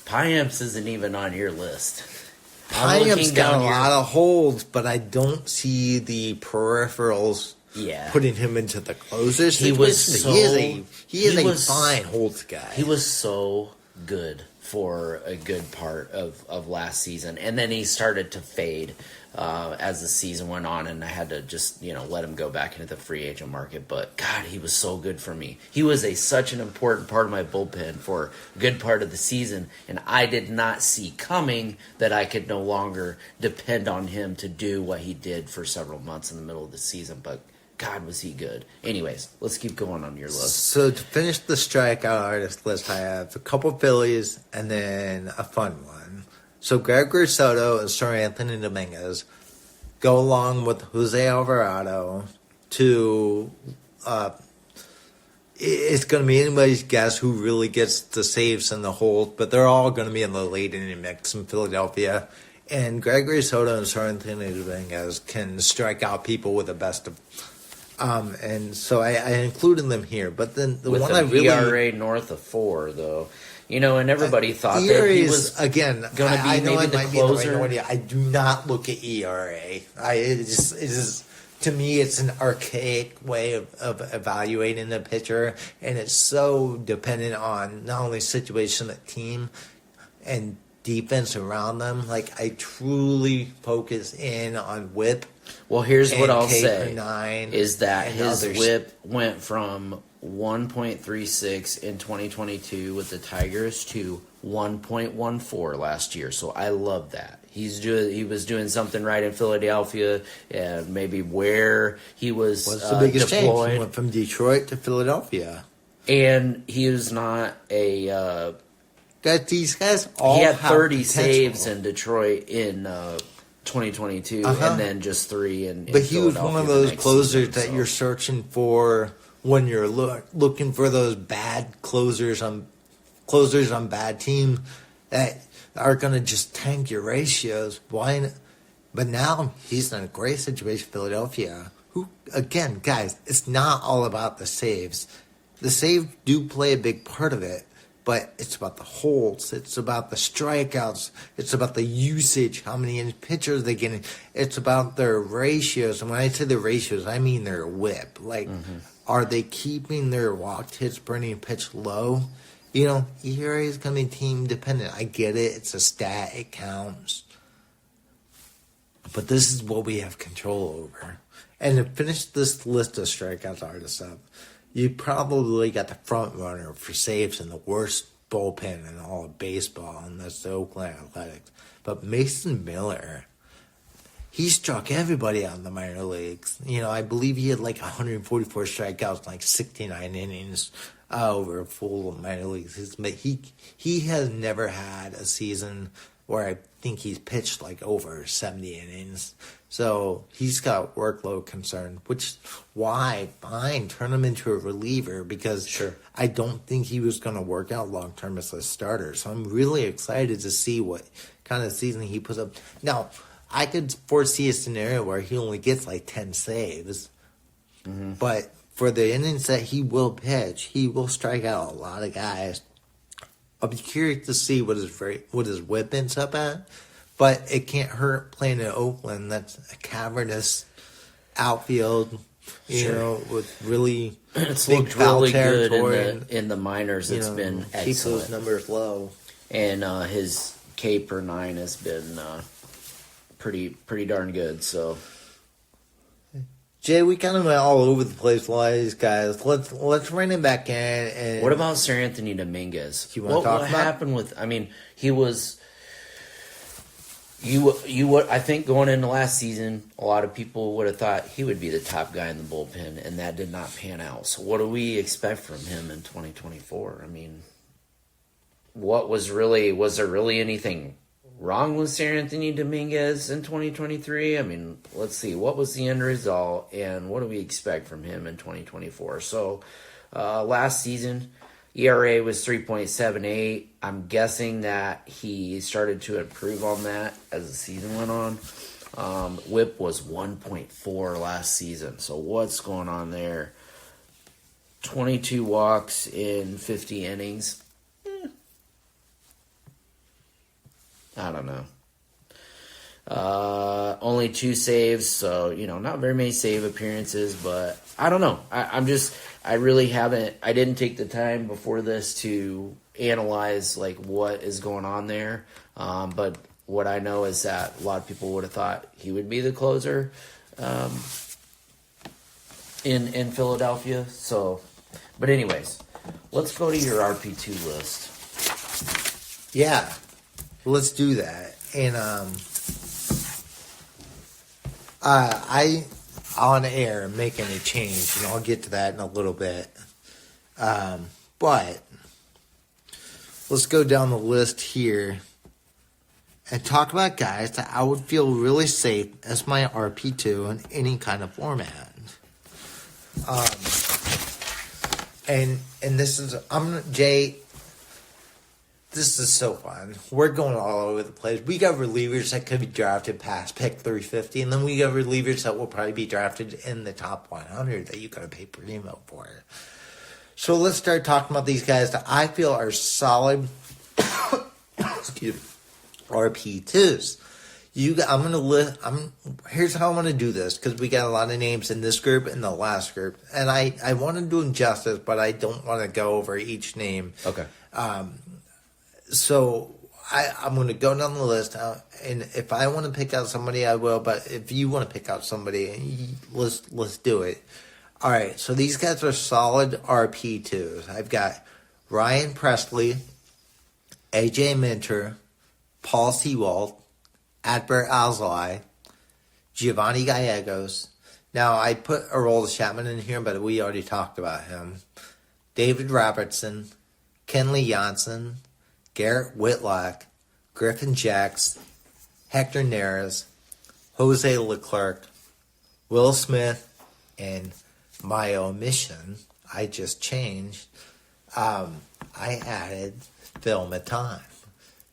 [SPEAKER 2] Payamps isn't even on your list.
[SPEAKER 1] Payamps got a lot of holds, but I don't see the peripherals putting him into the closers. He is a fine holds guy.
[SPEAKER 2] He was so good for a good part of last season, and then he started to fade as the season went on, and I had to just let him go back into the free agent market. But God, he was so good for me. He was such an important part of my bullpen for a good part of the season, and I did not see coming that I could no longer depend on him to do what he did for several months in the middle of the season. But God, was he good. Anyways, let's keep going on your list.
[SPEAKER 1] So to finish the strikeout artist list, I have a couple Phillies and then a fun one. So Gregory Soto and Sir Anthony Dominguez go along with Jose Alvarado to it's going to be anybody's guess who really gets the saves and the hold, but they're all going to be in the late inning mix in Philadelphia. And Gregory Soto and Sir Anthony Dominguez can strike out people with the best of. And so I included them here, but then the
[SPEAKER 2] with
[SPEAKER 1] one
[SPEAKER 2] an
[SPEAKER 1] I really
[SPEAKER 2] ERA north of 4, though, and everybody thought that he was
[SPEAKER 1] again
[SPEAKER 2] going to be maybe the closer.
[SPEAKER 1] I do not look at ERA. It is to me, it's an archaic way of evaluating a pitcher, and it's so dependent on not only situation but team and defense around them. Like I truly focus in on WHIP.
[SPEAKER 2] Well, here's what I'll
[SPEAKER 1] K
[SPEAKER 2] say:
[SPEAKER 1] nine
[SPEAKER 2] is that his
[SPEAKER 1] others.
[SPEAKER 2] WHIP went from 1.36 in 2022 with the Tigers to 1.14 last year. So I love that. He was doing something right in Philadelphia, and maybe where he was
[SPEAKER 1] What's the biggest
[SPEAKER 2] deployed.
[SPEAKER 1] change? He went from Detroit to Philadelphia.
[SPEAKER 2] And he was not a.
[SPEAKER 1] That these guys all
[SPEAKER 2] he had
[SPEAKER 1] have
[SPEAKER 2] 30
[SPEAKER 1] potential.
[SPEAKER 2] saves in Detroit in 2022, and then just 3 in.
[SPEAKER 1] But he was one of those closers that
[SPEAKER 2] season,
[SPEAKER 1] you're searching for when you're looking for those bad closers on bad teams that are going to just tank your ratios. Why? But now he's in a great situation, Philadelphia. Who again, guys? It's not all about the saves. The saves do play a big part of it. But it's about the holds. It's about the strikeouts. It's about the usage, how many pitchers they're getting. It's about their ratios. And when I say the ratios, I mean their whip. Like, are they keeping their walked hits per inning pitch low? ERA is going to be team dependent. I get it. It's a stat. It counts. But this is what we have control over. And to finish this list of strikeouts artists up, you probably got the front runner for saves in the worst bullpen in all of baseball, and that's the Oakland Athletics. But Mason Miller, he struck everybody out in the minor leagues. I believe he had like 144 strikeouts, like 69 innings over a full minor leagues. But he has never had a season where I think he's pitched like over 70 innings. So he's got workload concern, which why fine, turn him into a reliever because I don't think he was going to work out long term as a starter. So I'm really excited to see what kind of season he puts up. Now, I could foresee a scenario where he only gets like 10 saves, but for the innings that he will pitch, he will strike out a lot of guys. I'll be curious to see what his whip ends up at. But it can't hurt playing in Oakland. That's a cavernous outfield, with really
[SPEAKER 2] it's
[SPEAKER 1] big
[SPEAKER 2] looked really good
[SPEAKER 1] territory.
[SPEAKER 2] in the minors. It's been excellent.
[SPEAKER 1] Keep those numbers low.
[SPEAKER 2] And his K per 9 has been pretty darn good. So,
[SPEAKER 1] Jay, we kind of went all over the place with a lot of these guys. Let's rein him back in. And
[SPEAKER 2] what about Sir Anthony Dominguez?
[SPEAKER 1] You want to talk
[SPEAKER 2] what
[SPEAKER 1] about?
[SPEAKER 2] happened with? I mean, he was You would, I think going into last season, a lot of people would have thought he would be the top guy in the bullpen, and that did not pan out. So what do we expect from him in 2024? I mean, was there really anything wrong with Sir Anthony Dominguez in 2023? I mean, let's see, what was the end result, and what do we expect from him in 2024? So last season, ERA was 3.78. I'm guessing that he started to improve on that as the season went on. WHIP was 1.4 last season. So what's going on there? 22 walks in 50 innings. I don't know. Only 2 saves, so not very many save appearances, but I don't know. I really haven't. I didn't take the time before this to analyze like what is going on there. But what I know is that a lot of people would have thought he would be the closer in Philadelphia. So, but anyways, let's go to your RP2 list.
[SPEAKER 1] Yeah, let's do that. And I on air making a change, and I'll get to that in a little bit. But let's go down the list here and talk about guys that I would feel really safe as my RP2 in any kind of format. And this is Jay. This is so fun. We're going all over the place. We got relievers that could be drafted past pick 350, and then we got relievers that will probably be drafted in the top 100 that you got to pay premium for. So let's start talking about these guys that I feel are solid excuse me, RP2s. Here's how I'm going to do this, because we got a lot of names in this group and the last group, and I want to do them justice, but I don't want to go over each name.
[SPEAKER 2] Okay.
[SPEAKER 1] So I'm going to go down the list, and if I want to pick out somebody, I will. But if you want to pick out somebody, let's do it. All right. So these guys are solid RP2s. I've got Ryan Presley, AJ Minter, Paul Sewald, Adbert Alzolay, Giovanni Gallegos. Now I put Aroldis Chapman in here, but we already talked about him. David Robertson, Kenley Jansen, Garrett Whitlock, Griffin Jacks, Hector Neris, Jose Leclerc, Will Smith, and my omission, I just changed. I added Phil Maton.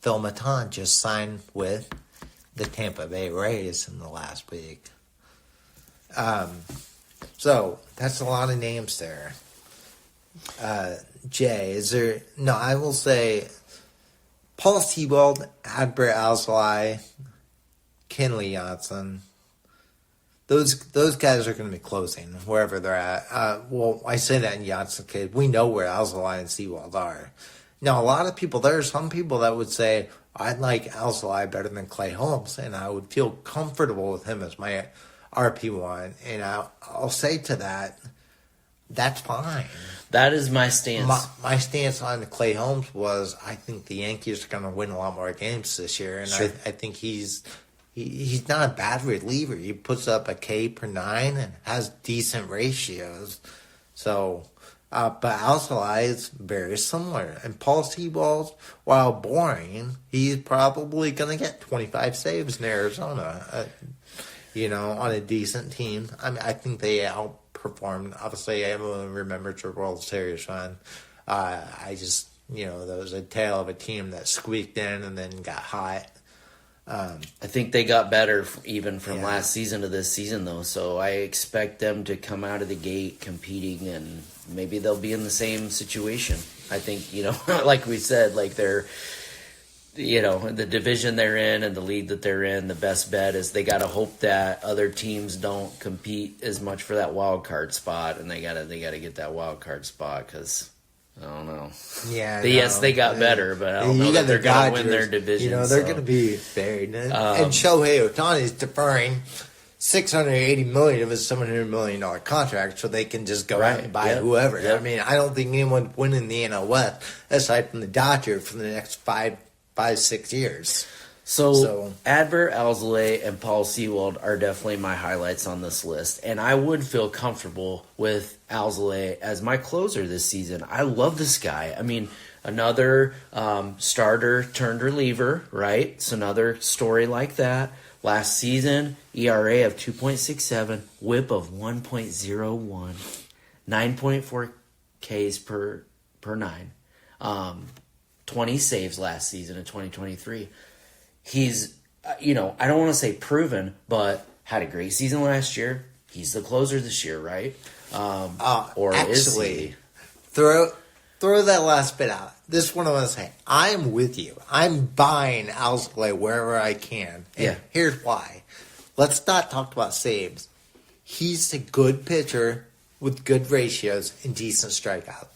[SPEAKER 1] Phil Maton just signed with the Tampa Bay Rays in the last week. So that's a lot of names there. Jay, is there... No, I will say Paul Sewald, Adbert Alzolay, Kenley Jansen. Those guys are going to be closing wherever they're at. Well, I say that in Jansen's case. We know where Alzolay and Sewald are. Now, a lot of people, there are some people that would say, I'd like Alzolay better than Clay Holmes, and I would feel comfortable with him as my RP1. And I'll say to that, that's fine.
[SPEAKER 2] That is my stance.
[SPEAKER 1] My stance on Clay Holmes was, I think the Yankees are going to win a lot more games this year, and sure. I think he's not a bad reliever. He puts up a K per 9 and has decent ratios. So, but Alzolay is very similar. And Paul Sewald, while boring, he's probably going to get 25 saves in Arizona. On a decent team. I mean, I think they outperformed. Obviously, everyone remembers the World Series run. I just, there was a tale of a team that squeaked in and then got hot.
[SPEAKER 2] I think they got better even from last season to this season, though. So I expect them to come out of the gate competing, and maybe they'll be in the same situation. I think, like we said, like they're, the division they're in and the league that they're in, the best bet is they got to hope that other teams don't compete as much for that wild card spot, and they gotta get that wild card spot because. I don't know. Yeah. Yes, they got better, but I don't know that they're going to win their division.
[SPEAKER 1] They're going to be buried. And Shohei Ohtani is deferring $680 million of his $700 million contract so they can just go out and buy whoever. Yep. I mean, I don't think anyone's winning the NL West aside from the Dodgers for the next 5-6 years.
[SPEAKER 2] So Adbert Alzolay and Paul Sewald are definitely my highlights on this list, and I would feel comfortable with Alzolay as my closer this season. I love this guy. I mean, another starter turned reliever, right? It's another story like that. Last season, ERA of 2.67, WHIP of 1.01, 9.4 Ks per 9, 20 saves last season in 2023. He's, I don't want to say proven, but had a great season last year. He's the closer this year, right? Or
[SPEAKER 1] actually,
[SPEAKER 2] is he?
[SPEAKER 1] Throw that last bit out. This one I want to say. I'm with you. I'm buying Alzolay wherever I can. And
[SPEAKER 2] Yeah.
[SPEAKER 1] here's why. Let's not talk about saves. He's a good pitcher with good ratios and decent strikeouts.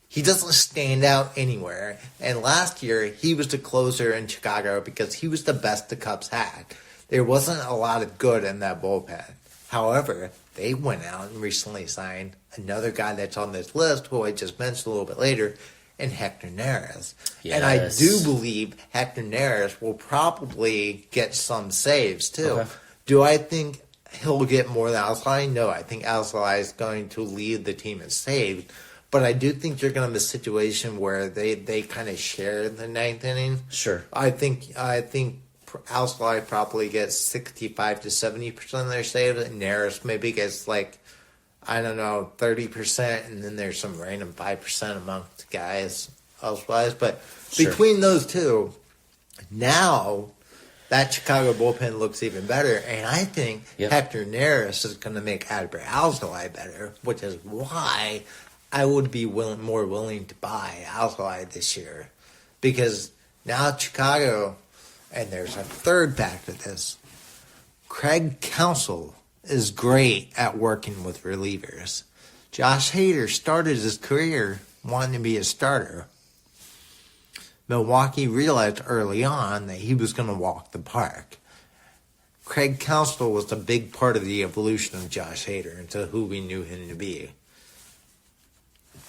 [SPEAKER 1] He doesn't stand out anywhere. And last year, he was the closer in Chicago because he was the best the Cubs had. There wasn't a lot of good in that bullpen. However, they went out and recently signed another guy that's on this list, who I just mentioned a little bit later, and Hector Neris.
[SPEAKER 2] Yes.
[SPEAKER 1] And I do believe Hector Neris will probably get some saves, too.
[SPEAKER 2] Okay.
[SPEAKER 1] Do I think he'll get more than Alzolay? No, I think Alzolay is going to lead the team in saves. But I do think you're going to have a situation where they kind of share the ninth inning.
[SPEAKER 2] Sure.
[SPEAKER 1] I think Alzolay probably gets 65 to 70% of their saves, and Neris maybe gets 30%, and then there's some random 5% amongst guys elsewise. But
[SPEAKER 2] Sure.
[SPEAKER 1] between those two, now that Chicago bullpen looks even better, and I think Hector Neris is going to make Adbert Alzolay better, which is why I would be more willing to buy Alzolay this year, because now Chicago, and there's a third factor to this, Craig Counsell is great at working with relievers. Josh Hader started his career wanting to be a starter. Milwaukee realized early on that he was going to walk the park. Craig Counsell was a big part of the evolution of Josh Hader into who we knew him to be.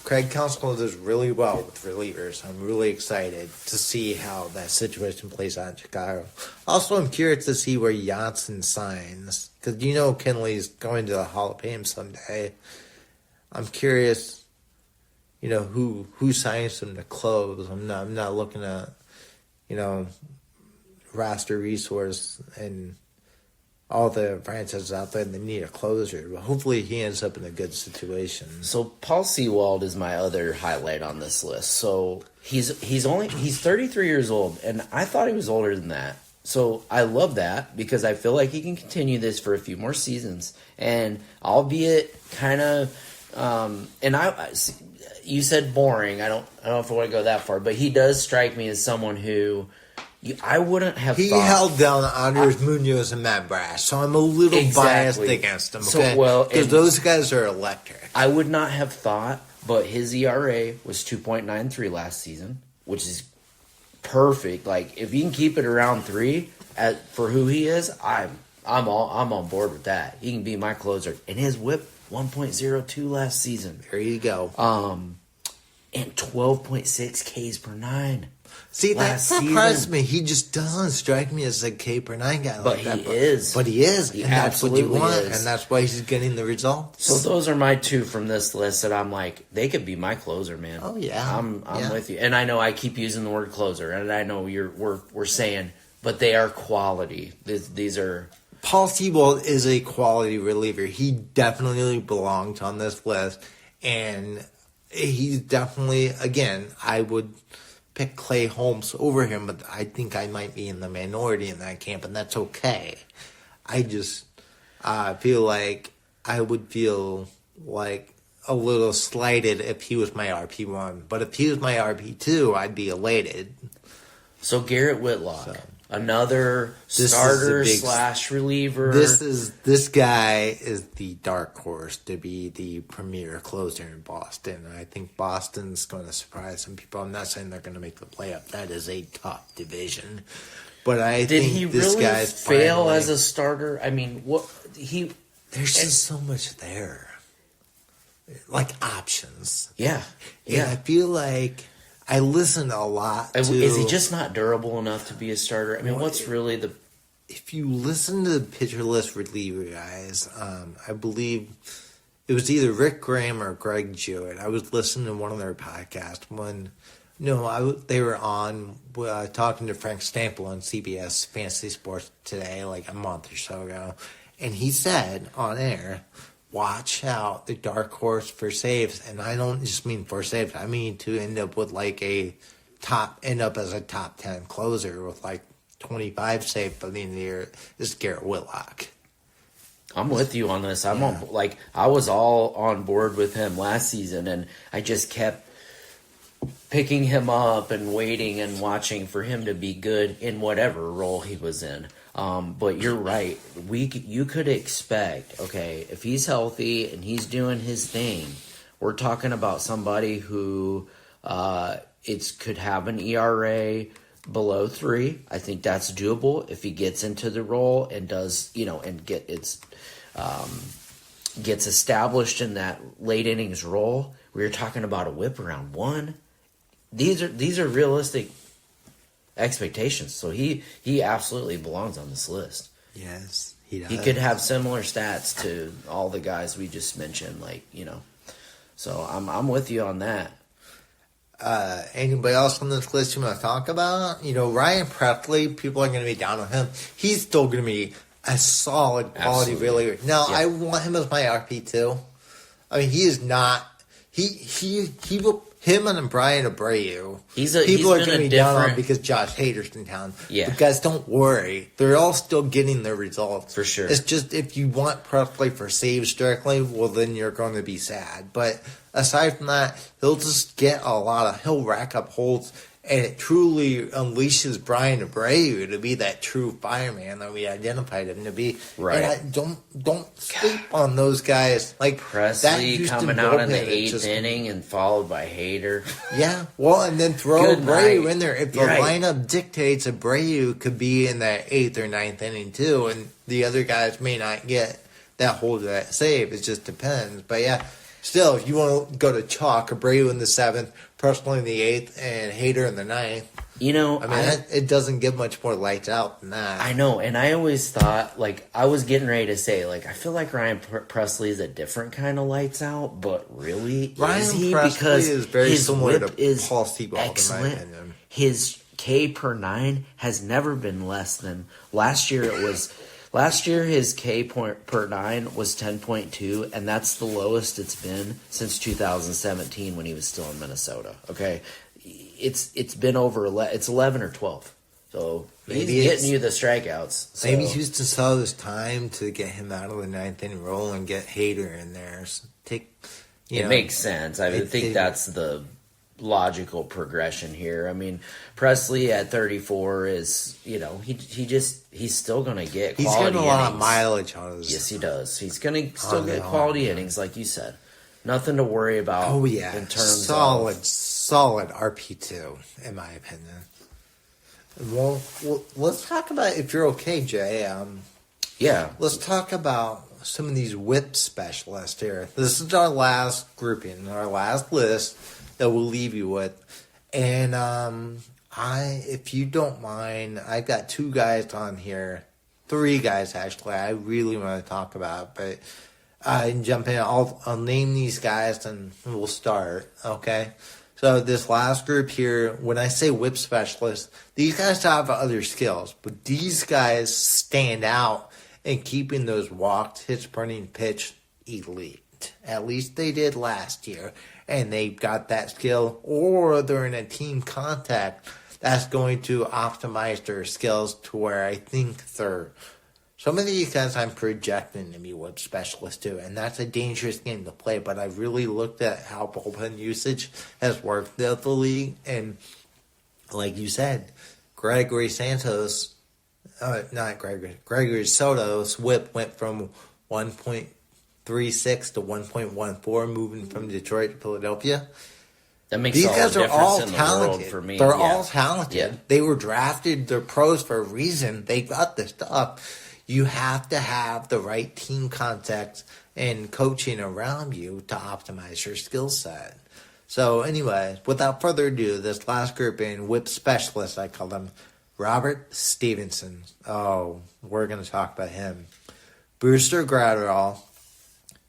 [SPEAKER 1] Craig Counsell does really well with relievers. I'm really excited to see how that situation plays out in Chicago. Also, I'm curious to see where Janssen signs, because Kenley's going to the Hall of Fame someday. I'm curious, who signs him to close. I'm not looking at, roster resource and all the franchises out there that need a closer, but hopefully he ends up in a good situation.
[SPEAKER 2] So Paul Sewald is my other highlight on this list. So he's 33 years old, and I thought he was older than that. So I love that because I feel like he can continue this for a few more seasons, and albeit kind of, you said boring. I don't know if I want to go that far, but he does strike me as someone who. I wouldn't have
[SPEAKER 1] He
[SPEAKER 2] thought.
[SPEAKER 1] held down Andres Munoz and Matt Brash, so I'm a little biased against him. Okay? Because those guys are electric.
[SPEAKER 2] I would not have thought, but his ERA was 2.93 last season, which is perfect. Like, if he can keep it around 3 for who he is, I'm on board with that. He can be my closer. And his WHIP 1.02 last season.
[SPEAKER 1] There you go.
[SPEAKER 2] And 12.6 Ks per 9.
[SPEAKER 1] See, that surprised me. He just doesn't strike me as a K per 9 guy
[SPEAKER 2] but
[SPEAKER 1] like that.
[SPEAKER 2] He is.
[SPEAKER 1] But he is.
[SPEAKER 2] He
[SPEAKER 1] and that's what you want.
[SPEAKER 2] is.
[SPEAKER 1] And that's why he's getting the results.
[SPEAKER 2] So those are my two from this list that I'm like, they could be my closer, man.
[SPEAKER 1] Oh, yeah.
[SPEAKER 2] I'm with you. And I know I keep using the word closer, and I know we're saying, but they are quality. These are...
[SPEAKER 1] Paul Sewald is a quality reliever. He definitely belongs on this list. And he's definitely, again, I would pick Clay Holmes over him, but I think I might be in the minority in that camp, and that's okay. I just feel like I would feel like a little slighted if he was my RP1. But if he was my RP2, I'd be elated.
[SPEAKER 2] So Garrett Whitlock, another starter / reliever.
[SPEAKER 1] This guy is the dark horse to be the premier closer in Boston. I think Boston's going to surprise some people. I'm not saying they're going to make the playoff. That is a tough division. But
[SPEAKER 2] Did he really fail as a starter? I mean,
[SPEAKER 1] there's just so much there, like options.
[SPEAKER 2] Yeah.
[SPEAKER 1] And I feel like I listen a lot to...
[SPEAKER 2] Is he just not durable enough to be a starter? I mean, what's really the...
[SPEAKER 1] If you listen to the pitcher list reliever guys, I believe it was either Rick Graham or Greg Jewett. I was listening to one of their podcasts when... they were on talking to Frank Stample on CBS Fantasy Sports Today like a month or so ago. And he said on air, watch out the dark horse for saves. And I don't just mean for saves. I mean to end up with end up as a top 10 closer with 25 saves by the end of the year is Garrett Whitlock.
[SPEAKER 2] I'm with you on this. I was all on board with him last season, and I just kept picking him up and waiting and watching for him to be good in whatever role he was in. But you're right. You could expect, okay, if he's healthy and he's doing his thing, we're talking about somebody who could have an ERA below 3. I think that's doable if he gets into the role and does, and gets established in that late innings role. We were talking about a whip around 1. These are realistic expectations. So he absolutely belongs on this list.
[SPEAKER 1] Yes, he does.
[SPEAKER 2] He could have similar stats to all the guys we just mentioned, So I'm with you on that.
[SPEAKER 1] Anybody else on this list you want to talk about? Ryan Presley, people are going to be down on him. He's still going to be a solid quality reliever. Now, I want him as my RP2. I mean, he is not. He will. Him and Brian Abreu, people are going to be down on because Josh Hader's in town.
[SPEAKER 2] Yeah.
[SPEAKER 1] But guys, don't worry. They're all still getting their results.
[SPEAKER 2] For sure.
[SPEAKER 1] It's just if you want Presley for saves directly, well, then you're going to be sad. But aside from that, he'll just get he'll rack up holds, and it truly unleashes Brian Abreu to be that true fireman that we identified him to be.
[SPEAKER 2] Right.
[SPEAKER 1] And don't sleep on those guys. Like
[SPEAKER 2] Presley coming out in the 8th inning and followed by Hader.
[SPEAKER 1] Yeah. Well, and then throw Abreu in there. If the lineup dictates, Abreu could be in that 8th or 9th inning too, and the other guys may not get that hold of that save. It just depends. But yeah. Still, if you want to go to chalk, Abreu in the 7th, Presley in the 8th, and Hader in the 9th. It doesn't get much more lights out than that.
[SPEAKER 2] I know, and I always thought, I was getting ready to say, I feel like Ryan Presley is a different kind of lights out, but really, is he?
[SPEAKER 1] Presley
[SPEAKER 2] because
[SPEAKER 1] is very
[SPEAKER 2] his
[SPEAKER 1] similar
[SPEAKER 2] whip
[SPEAKER 1] to
[SPEAKER 2] is
[SPEAKER 1] Paul Seabold,
[SPEAKER 2] excellent.
[SPEAKER 1] in my opinion.
[SPEAKER 2] His K per 9 has never been less than last year. Last year, his K per 9 was 10.2, and that's the lowest it's been since 2017 when he was still in Minnesota. Okay, it's been it's 11 or 12. So maybe he's getting you the strikeouts. So.
[SPEAKER 1] Maybe Houston saw this time to get him out of the 9th inning role and get Hader in there. So
[SPEAKER 2] it makes sense. I think that's the logical progression here. I mean, Presley at 34 is, he's still going to get quality innings. He's getting a lot of
[SPEAKER 1] mileage on his.
[SPEAKER 2] Yes, he does. He's going to still get quality innings, like you said. Nothing to worry about.
[SPEAKER 1] Oh yeah,
[SPEAKER 2] in terms
[SPEAKER 1] solid RP2, in my opinion. Well, let's talk about, if you're okay, Jay.
[SPEAKER 2] Yeah.
[SPEAKER 1] Let's talk about some of these whip specialists here. This is our last grouping, our last list that we'll leave you with. And if you don't mind, I've got 2 guys on here, 3 guys actually, I really want to talk about. But I can jump in. I'll name these guys and we'll start. Okay. So this last group here, when I say whip specialists, these guys have other skills, but these guys stand out in keeping those walked, hits, burning pitch elite. At least they did last year. And they've got that skill, or they're in a team contact that's going to optimize their skills to where I think they're. Some of these guys I'm projecting to be whip specialists too, and that's a dangerous game to play, but I've really looked at how bullpen usage has worked at the league, and like you said, Gregory Soto's whip went from 1.36 to 1.14, moving from Detroit to Philadelphia.
[SPEAKER 2] That makes
[SPEAKER 1] These
[SPEAKER 2] all
[SPEAKER 1] guys
[SPEAKER 2] the
[SPEAKER 1] are all
[SPEAKER 2] difference in the
[SPEAKER 1] talented.
[SPEAKER 2] world for me.
[SPEAKER 1] They're all talented.
[SPEAKER 2] Yeah.
[SPEAKER 1] They were drafted. They're pros for a reason. They got the stuff. You have to have the right team context and coaching around you to optimize your skill set. So anyway, without further ado, this last grouping, whip specialist, I call them, Robert Stevenson. Oh, we're going to talk about him. Brewster Gratterall,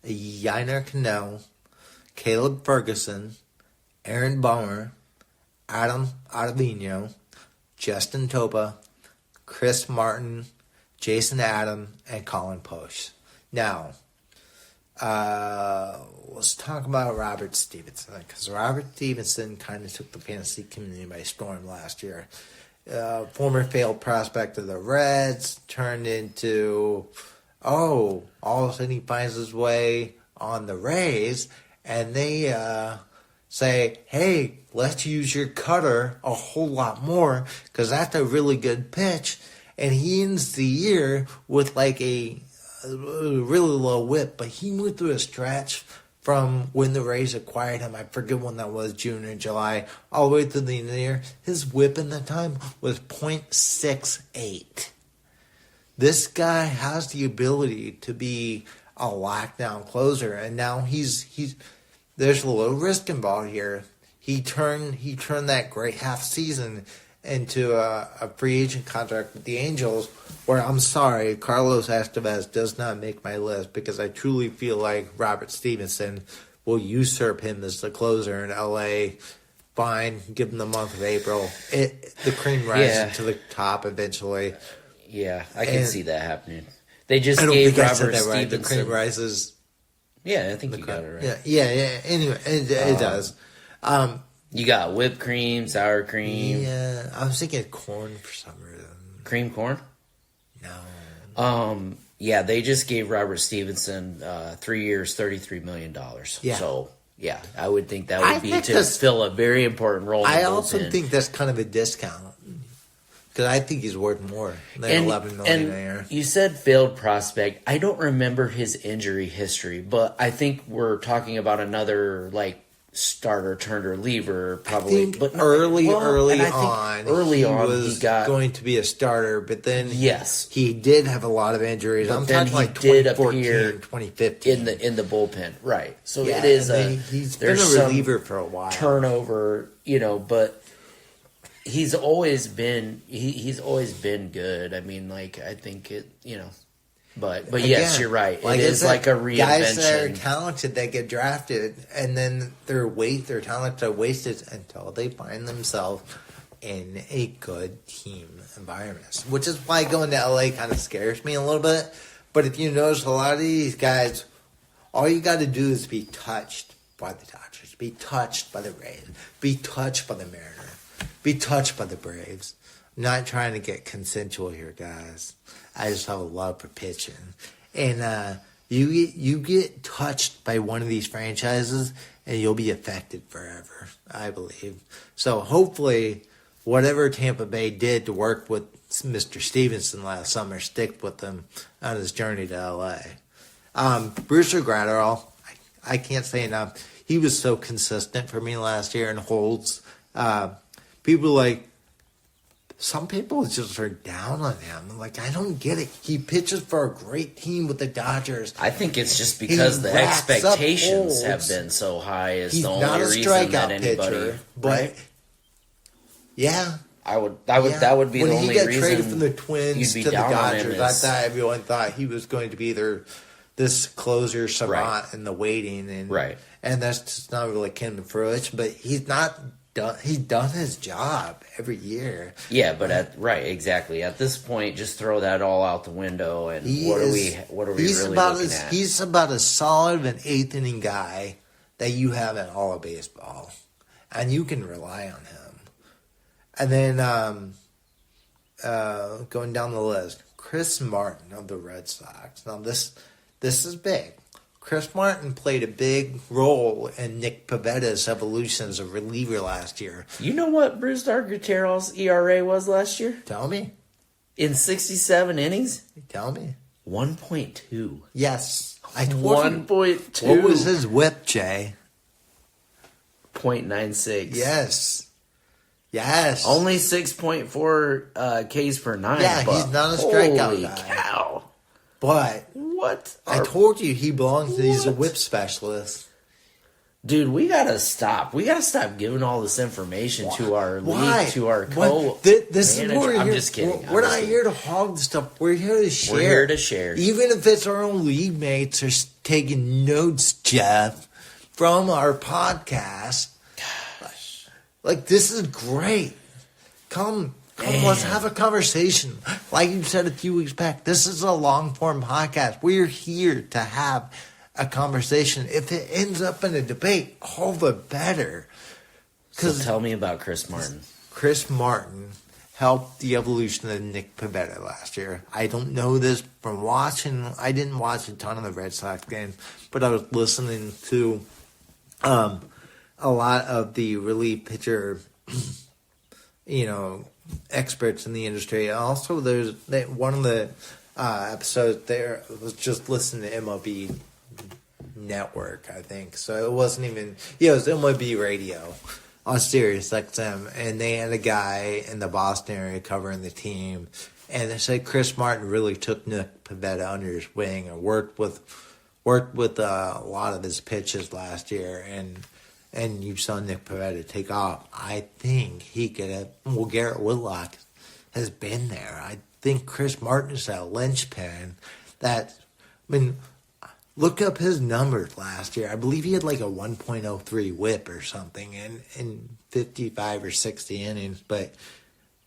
[SPEAKER 1] Yiner Cano, Caleb Ferguson, Aaron Bummer, Adam Ottavino, Justin Topa, Chris Martin, Jason Adam, and Colin Posh. Now, let's talk about Robert Stevenson, because Robert Stevenson kind of took the fantasy community by storm last year. Former failed prospect of the Reds, turned into, all of a sudden he finds his way on the Rays, and they say, hey, let's use your cutter a whole lot more, because that's a really good pitch. And he ends the year with like a really low whip, but he moved through a stretch from when the Rays acquired him. I forget when that was, June or July, all the way through the end of the year. His whip in that time was .68. This guy has the ability to be a lockdown closer, and now he's there's a low risk involved here. He turned that great half season into a free agent contract with the Angels, where I'm sorry, Carlos Estevez does not make my list, because I truly feel like Robert Stevenson will usurp him as the closer in LA. Fine, give him the month of April. The cream rises to the top eventually.
[SPEAKER 2] Yeah, I can see that happening. They just gave Robert Stevenson. Right.
[SPEAKER 1] The cream rises.
[SPEAKER 2] Yeah, I think you got it right.
[SPEAKER 1] Yeah. Anyway, it does.
[SPEAKER 2] You got whipped cream, sour cream.
[SPEAKER 1] Yeah, I was thinking corn for some reason.
[SPEAKER 2] Cream corn?
[SPEAKER 1] No.
[SPEAKER 2] Yeah, they just gave Robert Stevenson 3 years, $33 million.
[SPEAKER 1] Yeah.
[SPEAKER 2] So, yeah, I would think that would be to fill a very important role.
[SPEAKER 1] I also think that's kind of a discount, because I think he's worth more than $11 million a year.
[SPEAKER 2] You said failed prospect. I don't remember his injury history, but I think we're talking about another starter turned reliever probably.
[SPEAKER 1] I think early on he was
[SPEAKER 2] got
[SPEAKER 1] going to be a starter, but then
[SPEAKER 2] yes,
[SPEAKER 1] he did have a lot of injuries.
[SPEAKER 2] But
[SPEAKER 1] I'm
[SPEAKER 2] then
[SPEAKER 1] talking
[SPEAKER 2] he did
[SPEAKER 1] 2014,
[SPEAKER 2] appear
[SPEAKER 1] 2015
[SPEAKER 2] in the bullpen, right? So
[SPEAKER 1] yeah,
[SPEAKER 2] it is
[SPEAKER 1] he's been a reliever for a while.
[SPEAKER 2] Turnover, but he's always been he's always been good. I mean, I think it, But again, yes, you're right. It is like a reinvention.
[SPEAKER 1] Guys that are talented that get drafted, and then their talent are wasted until they find themselves in a good team environment. Which is why going to LA kind of scares me a little bit. But if you notice, a lot of these guys, all you got to do is be touched by the Dodgers, be touched by the Rays, be touched by the Mariners, be touched by the Braves. I'm not trying to get consensual here, guys. I just have a love for pitching. And you get touched by one of these franchises, and you'll be affected forever, I believe. So hopefully, whatever Tampa Bay did to work with Mr. Stevenson last summer, stick with him on his journey to L.A. Brewster Gratterall, I can't say enough. He was so consistent for me last year in holds. Some people just are down on him. I don't get it. He pitches for a great team with the Dodgers.
[SPEAKER 2] I think it's just because the expectations have been so high. Is the only reason that anybody.
[SPEAKER 1] Pitcher, but yeah,
[SPEAKER 2] that would be the only reason.
[SPEAKER 1] When he got traded from the Twins to the Dodgers, I thought everyone thought he was going to be this closer savant in the waiting, and that's just not really came to fruition. But he's not. He's done his job every year.
[SPEAKER 2] Yeah, but exactly. At this point, just throw that all out the window. And what are we really looking at?
[SPEAKER 1] He's about as solid of an eighth inning guy that you have in all of baseball, and you can rely on him. And then going down the list, Chris Martin of the Red Sox. Now this is big. Chris Martin played a big role in Nick Pavetta's evolution as a reliever last year.
[SPEAKER 2] You know what Brewster Gratterall's ERA was last year?
[SPEAKER 1] Tell me.
[SPEAKER 2] In 67 innings?
[SPEAKER 1] Tell me.
[SPEAKER 2] 1.2.
[SPEAKER 1] Yes. I told
[SPEAKER 2] 1.2.
[SPEAKER 1] What was his whip, Jay?
[SPEAKER 2] 0.96.
[SPEAKER 1] Yes.
[SPEAKER 2] Only 6.4 Ks per nine.
[SPEAKER 1] Yeah, he's not a strikeout guy.
[SPEAKER 2] Holy cow.
[SPEAKER 1] But
[SPEAKER 2] what?
[SPEAKER 1] I told you he belongs. He's a whip specialist.
[SPEAKER 2] Dude, we gotta stop. We gotta stop giving all this information to our
[SPEAKER 1] Why?
[SPEAKER 2] league, to our
[SPEAKER 1] This is what we're
[SPEAKER 2] I'm
[SPEAKER 1] here.
[SPEAKER 2] just kidding.
[SPEAKER 1] We're not here to hog the stuff. We're here to share.
[SPEAKER 2] We're here to share.
[SPEAKER 1] Even if it's our own league mates are taking notes, Jeff, from our podcast.
[SPEAKER 2] Gosh.
[SPEAKER 1] Like, this is great. Come, let's have a conversation. Like you said a few weeks back, this is a long-form podcast. We're here to have a conversation. If it ends up in a debate, all the better.
[SPEAKER 2] So tell me about Chris Martin.
[SPEAKER 1] Chris Martin helped the evolution of Nick Pivetta last year. I don't know this from watching. I didn't watch a ton of the Red Sox games, but I was listening to a lot of the relief pitcher, experts in the industry. Also, there's one of the episodes there was just listening to MLB Network, I think. So it wasn't even, it was MLB Radio on Sirius XM, and they had a guy in the Boston area covering the team, and they said Chris Martin really took Nick Pivetta under his wing and worked with a lot of his pitches last year, and you saw Nick Pivetta take off. I think he could have. Well, Garrett Whitlock has been there. I think Chris Martin is that linchpin that. Look up his numbers last year. I believe he had like a 1.03 whip or something in 55 or 60 innings. But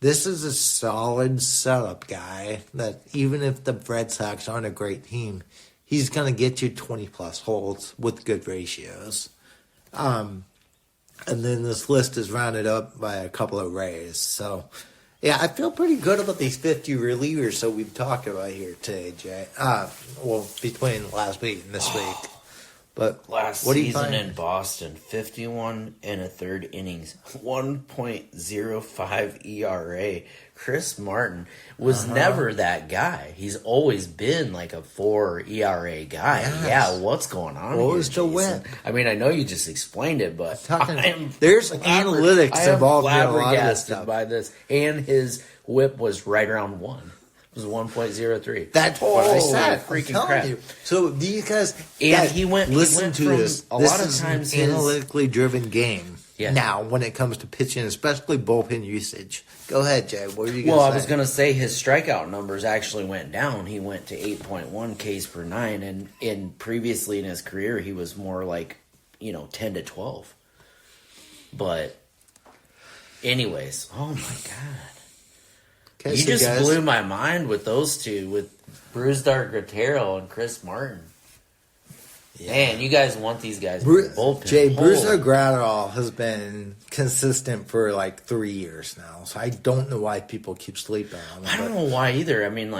[SPEAKER 1] this is a solid setup guy that even if the Red Sox aren't a great team, he's going to get you 20-plus holds with good ratios. And then this list is rounded up by a couple of Rays. So, yeah, I feel pretty good about these 50 relievers that we've talked about here today, Jay. Between last week and this week. But
[SPEAKER 2] last
[SPEAKER 1] what do you
[SPEAKER 2] season
[SPEAKER 1] find?
[SPEAKER 2] in Boston, 51 and a third innings, 1.05 ERA. Chris Martin was never that guy. He's always been like a 4 ERA guy.
[SPEAKER 1] Yes.
[SPEAKER 2] Yeah, what's going on
[SPEAKER 1] What
[SPEAKER 2] here,
[SPEAKER 1] was the
[SPEAKER 2] Jason?
[SPEAKER 1] whip?
[SPEAKER 2] I mean, I know you just explained it, but
[SPEAKER 1] There's analytics involved in a lot of this
[SPEAKER 2] flabbergasted
[SPEAKER 1] stuff.
[SPEAKER 2] by this. And his whip was right around 1. It was 1.03.
[SPEAKER 1] That's what I said.
[SPEAKER 2] Freaking
[SPEAKER 1] I'm telling
[SPEAKER 2] crap.
[SPEAKER 1] you. So these guys,
[SPEAKER 2] And he went
[SPEAKER 1] to
[SPEAKER 2] from
[SPEAKER 1] this.
[SPEAKER 2] a
[SPEAKER 1] This
[SPEAKER 2] lot of
[SPEAKER 1] is
[SPEAKER 2] times
[SPEAKER 1] an
[SPEAKER 2] his-
[SPEAKER 1] analytically driven game.
[SPEAKER 2] Yeah.
[SPEAKER 1] Now, when it comes to pitching, especially bullpen usage. Go ahead, Jay. What are you going to say?
[SPEAKER 2] Well, I was going to say his strikeout numbers actually went down. He went to 8.1 Ks per 9, and previously in his career, he was more like, 10 to 12. But, anyways, oh my God.
[SPEAKER 1] Okay,
[SPEAKER 2] You
[SPEAKER 1] so
[SPEAKER 2] just
[SPEAKER 1] guys,
[SPEAKER 2] blew my mind with those two, with Brusdar Gratero and Chris Martin.
[SPEAKER 1] Yeah.
[SPEAKER 2] Man, you guys want these guys in the bullpen.
[SPEAKER 1] Jay, Bruce
[SPEAKER 2] Holy-
[SPEAKER 1] Gratterall has been consistent for like 3 years now, so I don't know why people keep sleeping on him.
[SPEAKER 2] I don't know why either. I mean,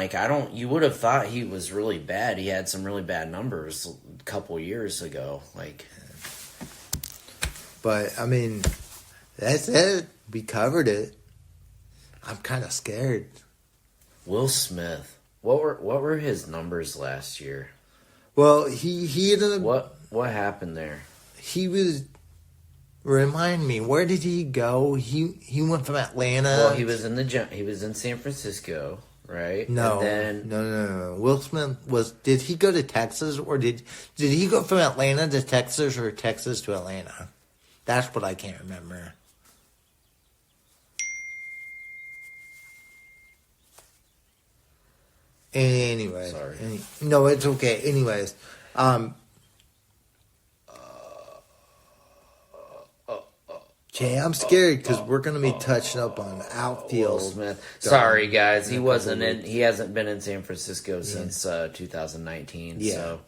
[SPEAKER 2] you would have thought he was really bad. He had some really bad numbers a couple years ago.
[SPEAKER 1] But, I mean, that's it. We covered it. I'm kind of scared.
[SPEAKER 2] Will Smith. What were his numbers last year?
[SPEAKER 1] Well, he ended up,
[SPEAKER 2] What happened there?
[SPEAKER 1] he was. Remind me, where did he go? He went from Atlanta.
[SPEAKER 2] Well, he was in San Francisco, right?
[SPEAKER 1] No,
[SPEAKER 2] And then
[SPEAKER 1] no. Will Smith did he go to Texas, or did he go from Atlanta to Texas, or Texas to Atlanta? That's what I can't remember. Anyway,
[SPEAKER 2] Sorry.
[SPEAKER 1] No, it's okay. Anyways, Jay, I'm scared because we're going to be touching up on outfield.
[SPEAKER 2] Will Smith. Sorry, guys, he
[SPEAKER 1] in a
[SPEAKER 2] wasn't
[SPEAKER 1] couple
[SPEAKER 2] in. He hasn't been in San Francisco since 2019.
[SPEAKER 1] Yeah,
[SPEAKER 2] So.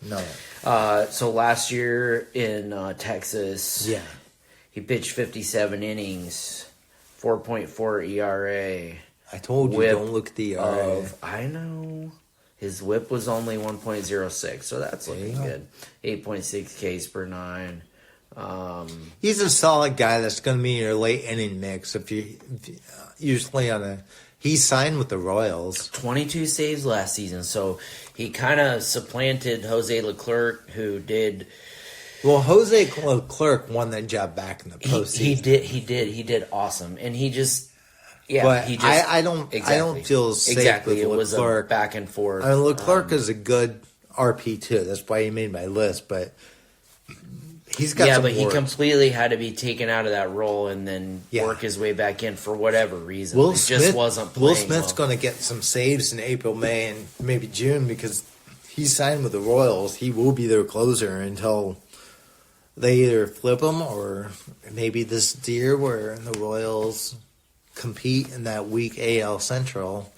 [SPEAKER 1] no.
[SPEAKER 2] So last year in Texas,
[SPEAKER 1] Yeah.
[SPEAKER 2] he pitched 57 innings, 4.4 ERA.
[SPEAKER 1] I told you,
[SPEAKER 2] Whip
[SPEAKER 1] don't look at the ERA.
[SPEAKER 2] I know. His whip was only 1.06, so that's
[SPEAKER 1] There you
[SPEAKER 2] looking
[SPEAKER 1] go.
[SPEAKER 2] good. 8.6 Ks per 9.
[SPEAKER 1] He's a solid guy that's going to be in your late inning mix. Usually he signed with the Royals.
[SPEAKER 2] 22 saves last season, so he kind of supplanted Jose Leclerc, who did.
[SPEAKER 1] Well, Jose Leclerc won that job back in the postseason.
[SPEAKER 2] He did awesome, and he just. Yeah,
[SPEAKER 1] But
[SPEAKER 2] he just,
[SPEAKER 1] I don't feel safe with
[SPEAKER 2] It was
[SPEAKER 1] Leclerc.
[SPEAKER 2] a back and forth.
[SPEAKER 1] I mean, Leclerc is a good RP too. That's why he made my list. But He's got
[SPEAKER 2] yeah,
[SPEAKER 1] some
[SPEAKER 2] but he
[SPEAKER 1] warts.
[SPEAKER 2] completely had to be taken out of that role and then
[SPEAKER 1] Yeah.
[SPEAKER 2] work his way back in for whatever reason. It just wasn't playing
[SPEAKER 1] Will Smith's
[SPEAKER 2] well.
[SPEAKER 1] going to get some saves in April, May, and maybe June because he's signed with the Royals. He will be their closer until they either flip him or maybe this year where the Royals compete in that weak AL Central.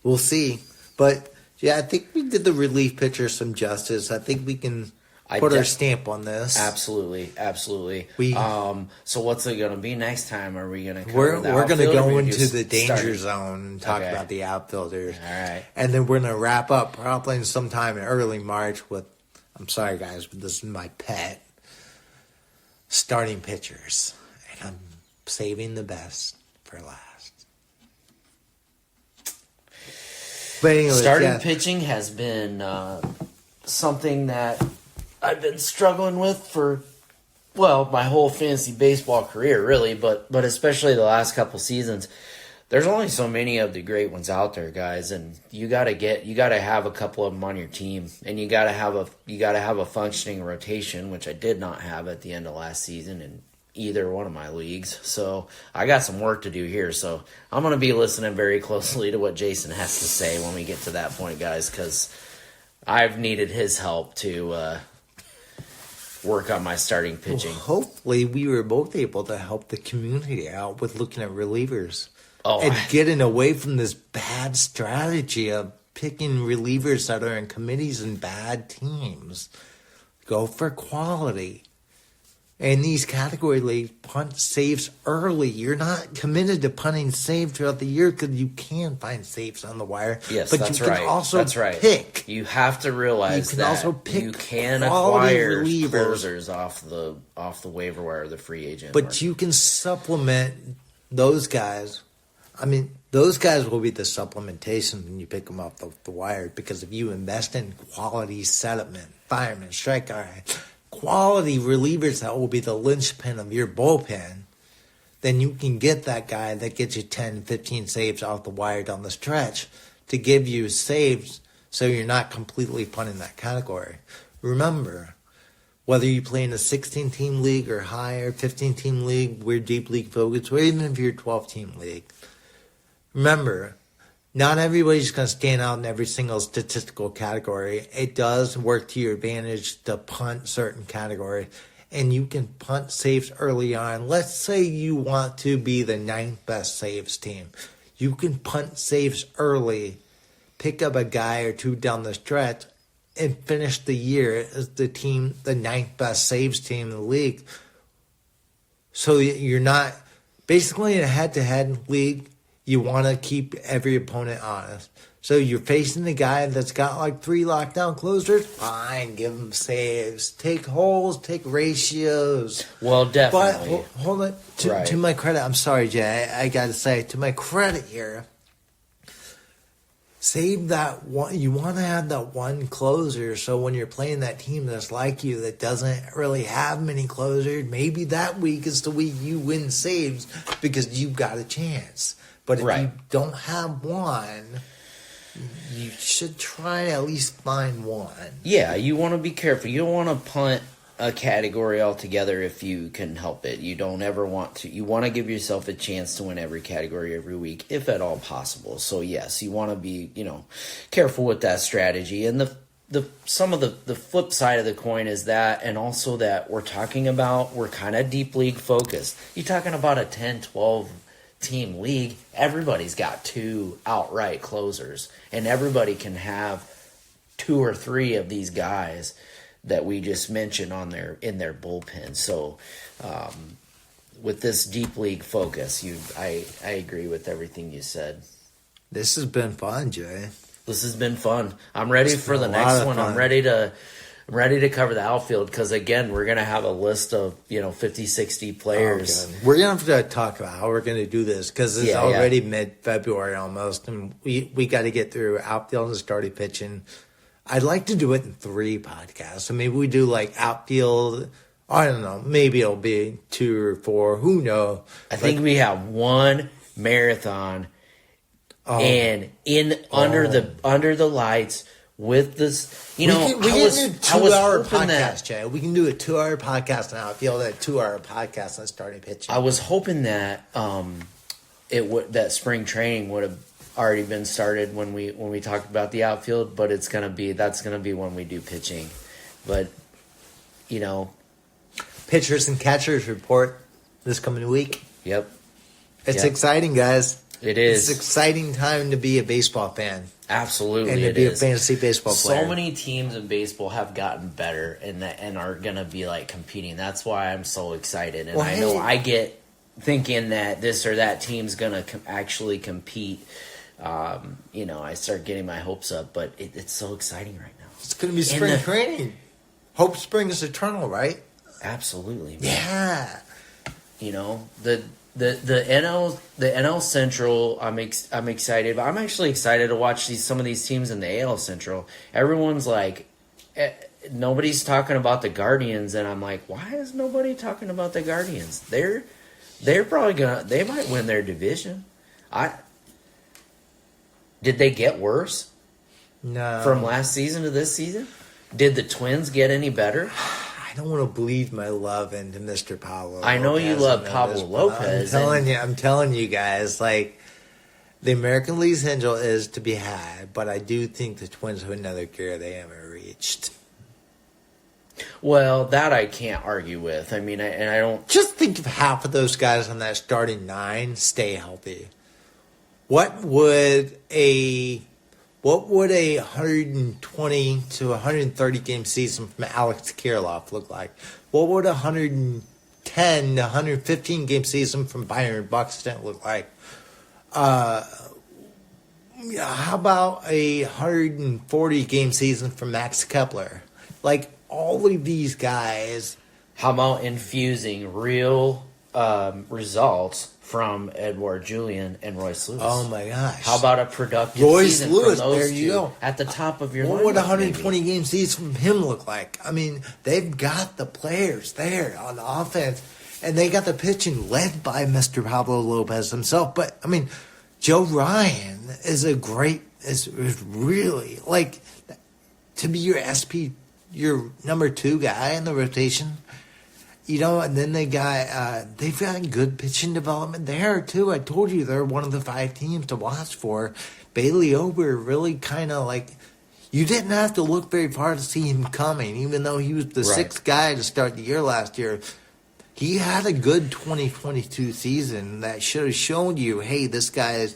[SPEAKER 1] We'll see. But, yeah, I think we did the relief pitcher some justice. I think we can put our stamp on this.
[SPEAKER 2] Absolutely. So what's it going to be next time? Are we going to
[SPEAKER 1] We're going to go into the danger
[SPEAKER 2] start?
[SPEAKER 1] zone and talk about the outfielders.
[SPEAKER 2] All right.
[SPEAKER 1] And then we're going to wrap up probably sometime in early March with, I'm sorry guys, but this is my pet, starting pitchers. And I'm saving the best for last. But anyways,
[SPEAKER 2] Starting pitching has been something that I've been struggling with for, well, my whole fantasy baseball career, really, but especially the last couple seasons. There's only so many of the great ones out there, guys, and you gotta have a couple of them on your team, and you gotta have a functioning rotation, which I did not have at the end of last season in either one of my leagues. So I got some work to do here. So I'm gonna be listening very closely to what Jason has to say when we get to that point, guys, because I've needed his help to work on my starting pitching.
[SPEAKER 1] Well, hopefully we were both able to help the community out with looking at relievers. And getting away from this bad strategy of picking relievers that are in committees and bad teams. Go for quality. In these category leagues, punt saves early. You're not committed to punting save throughout the year because you can find saves on the wire.
[SPEAKER 2] Yes,
[SPEAKER 1] but
[SPEAKER 2] that's
[SPEAKER 1] you can
[SPEAKER 2] right.
[SPEAKER 1] also
[SPEAKER 2] that's right.
[SPEAKER 1] pick.
[SPEAKER 2] You have to realize
[SPEAKER 1] you can
[SPEAKER 2] that
[SPEAKER 1] also pick
[SPEAKER 2] you can
[SPEAKER 1] quality
[SPEAKER 2] acquire
[SPEAKER 1] relievers.
[SPEAKER 2] closers off the waiver wire, the free agent.
[SPEAKER 1] But
[SPEAKER 2] market.
[SPEAKER 1] you can supplement those guys. I mean, those guys will be the supplementation when you pick them off the wire because if you invest in quality settlement, Firemen, Strikeout Artists, quality relievers that will be the linchpin of your bullpen, then you can get that guy that gets you 10, 15 saves off the wire down the stretch to give you saves so you're not completely punting that category. Remember, whether you play in a 16-team league or higher, 15-team league, we're deep league focused, or even if you're a 12-team league, remember, not everybody's going to stand out in every single statistical category. It does work to your advantage to punt certain category, and you can punt saves early on. Let's say you want to be the 9th best saves team. You can punt saves early, pick up a guy or two down the stretch, and finish the year as the 9th best saves team in the league. So you're not, basically in a head-to-head league, you want to keep every opponent honest. So you're facing the guy that's got like 3 lockdown closers. Fine, give him saves. Take holes, take ratios.
[SPEAKER 2] Well, definitely.
[SPEAKER 1] But hold on. To my credit, I'm sorry, Jay. I got to say, to my credit here, save that one. You want to have that one closer so when you're playing that team that's like you that doesn't really have many closers, maybe that week is the week you win saves because you've got a chance. But if you don't have one, you should try to at least find one.
[SPEAKER 2] Yeah, you want to be careful. You don't want to punt a category altogether if you can help it. You don't ever want to. You want to give yourself a chance to win every category every week, if at all possible. So yes, you want to be, careful with that strategy. And some of the flip side of the coin is that, and also that we're kind of deep league focused. You're talking about a 10, 12 team league. Everybody's got 2 outright closers, and everybody can have 2 or 3 of these guys that we just mentioned in their bullpen. So with this deep league focus, I agree with everything you said.
[SPEAKER 1] This has been fun, Jay.
[SPEAKER 2] This has been fun. I'm ready for the next one. I'm ready to cover the outfield because, again, we're going to have a list of, 50, 60 players.
[SPEAKER 1] Okay. We're going to have to talk about how we're going to do this because it's already mid-February almost, and we got to get through outfield and starting pitching. I'd like to do it in 3 podcasts. So maybe we do, like, outfield. I don't know. Maybe it'll be 2 or 4. Who knows?
[SPEAKER 2] I think we have one marathon, and under the lights with this,
[SPEAKER 1] We can do a 2-hour
[SPEAKER 2] hoping
[SPEAKER 1] podcast, Jay. We can do a 2-hour podcast now. If you all that 2-hour podcast on starting pitching.
[SPEAKER 2] I was hoping that that spring training would have already been started when we talked about the outfield, but that's gonna be when we do pitching. But
[SPEAKER 1] pitchers and catchers report this coming week.
[SPEAKER 2] Yep,
[SPEAKER 1] It's exciting, guys.
[SPEAKER 2] It is.
[SPEAKER 1] It's an exciting time to be a baseball fan.
[SPEAKER 2] Absolutely,
[SPEAKER 1] And to be a fantasy baseball player.
[SPEAKER 2] So many teams in baseball have gotten better and are gonna be like competing. That's why I'm so excited. And I know I get thinking that this or that team's gonna actually compete. I start getting my hopes up, but it's so exciting right now.
[SPEAKER 1] It's going to be spring training. Hope spring is eternal, right?
[SPEAKER 2] Absolutely, man.
[SPEAKER 1] Yeah.
[SPEAKER 2] The NL Central, I'm excited, but I'm actually excited to watch some of these teams in the AL Central. Everyone's like, nobody's talking about the Guardians, and I'm like, why is nobody talking about the Guardians? They're probably they might win their division. Did they get worse?
[SPEAKER 1] No.
[SPEAKER 2] From last season to this season? Did the Twins get any better?
[SPEAKER 1] I don't want to bleed my love into Mr. Pablo
[SPEAKER 2] I know
[SPEAKER 1] Lopez
[SPEAKER 2] you love Pablo Lopez.
[SPEAKER 1] I'm telling you guys, like, the American League Central is to be had, but I do think the Twins have another gear they haven't reached.
[SPEAKER 2] Well, that I can't argue with. I mean, I don't...
[SPEAKER 1] Just think of half of those guys on that starting 9 stay healthy. What would a 120 to 130 game season from Alex Kirilloff look like? What would a 110 to 115 game season from Byron Buxton look like? How about a 140 game season from Max Kepler? Like, all of these guys.
[SPEAKER 2] How about infusing real results from Edouard Julien and Royce Lewis?
[SPEAKER 1] Oh my gosh!
[SPEAKER 2] How about a productive
[SPEAKER 1] Royce
[SPEAKER 2] season
[SPEAKER 1] Lewis?
[SPEAKER 2] from those
[SPEAKER 1] There you
[SPEAKER 2] two
[SPEAKER 1] go.
[SPEAKER 2] at the top of your.
[SPEAKER 1] What would a
[SPEAKER 2] lineup,
[SPEAKER 1] 120
[SPEAKER 2] maybe?
[SPEAKER 1] game season from him look like? I mean, they've got the players there on the offense, and they got the pitching led by Mr. Pablo Lopez himself. But I mean, Joe Ryan is really like to be your your number 2 guy in the rotation. And then they've got good pitching development there, too. I told you they're one of the 5 teams to watch for. Bailey Ober really kind of like, you didn't have to look very far to see him coming, even though he was the 6th guy to start the year last year. He had a good 2022 season that should have shown you, hey, this guy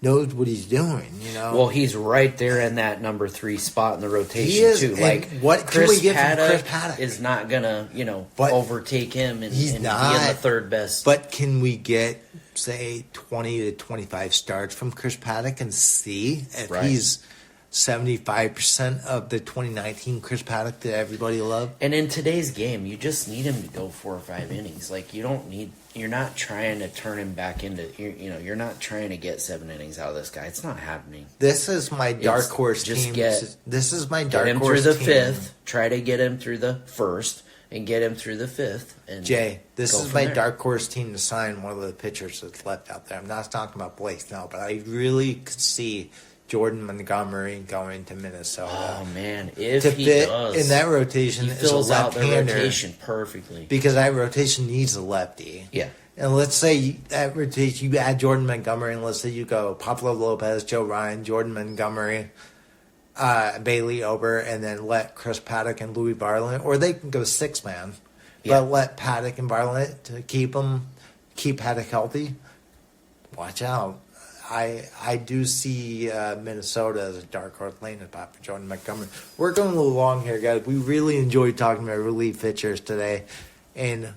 [SPEAKER 1] knows what he's doing,
[SPEAKER 2] Well, he's right there in that number 3 spot in the rotation,
[SPEAKER 1] he is,
[SPEAKER 2] too. Like,
[SPEAKER 1] what can we get from Chris
[SPEAKER 2] Paddock
[SPEAKER 1] Paddock?
[SPEAKER 2] is not going to,
[SPEAKER 1] But
[SPEAKER 2] overtake him and be in the 3rd best.
[SPEAKER 1] But can we get, say, 20 to 25 starts from Chris Paddock and see if he's 75% of the 2019 Chris Paddock that everybody loved?
[SPEAKER 2] And in today's game, you just need him to go 4 or 5 innings. Like, you're not trying to turn him back into, you're not trying to get 7 innings out of this guy. It's not happening.
[SPEAKER 1] This is my dark horse team. This is my dark horse team. Get him through
[SPEAKER 2] the 5th. Try to get him through the 1st and get him through the 5th. And
[SPEAKER 1] Jay, this is my dark horse team to sign one of the pitchers that's left out there. I'm not talking about Blake now, but I really could see Jordan Montgomery going to Minnesota.
[SPEAKER 2] Oh man, if he
[SPEAKER 1] fit
[SPEAKER 2] does
[SPEAKER 1] in that rotation,
[SPEAKER 2] he fills
[SPEAKER 1] as a
[SPEAKER 2] out the
[SPEAKER 1] left-hander,
[SPEAKER 2] rotation perfectly.
[SPEAKER 1] because that rotation needs a lefty.
[SPEAKER 2] Yeah,
[SPEAKER 1] and let's say that rotation you add Jordan Montgomery, and let's say you go Pablo Lopez, Joe Ryan, Jordan Montgomery, Bailey Ober, and then let Chris Paddock and Louis Bartlett, or they can go 6-man, but let Paddock and Bartlett to keep Paddock healthy. Watch out. I do see Minnesota as a dark horse landing spot for Jordan Montgomery. We're going a little long here, guys. We really enjoyed talking about relief pitchers today, and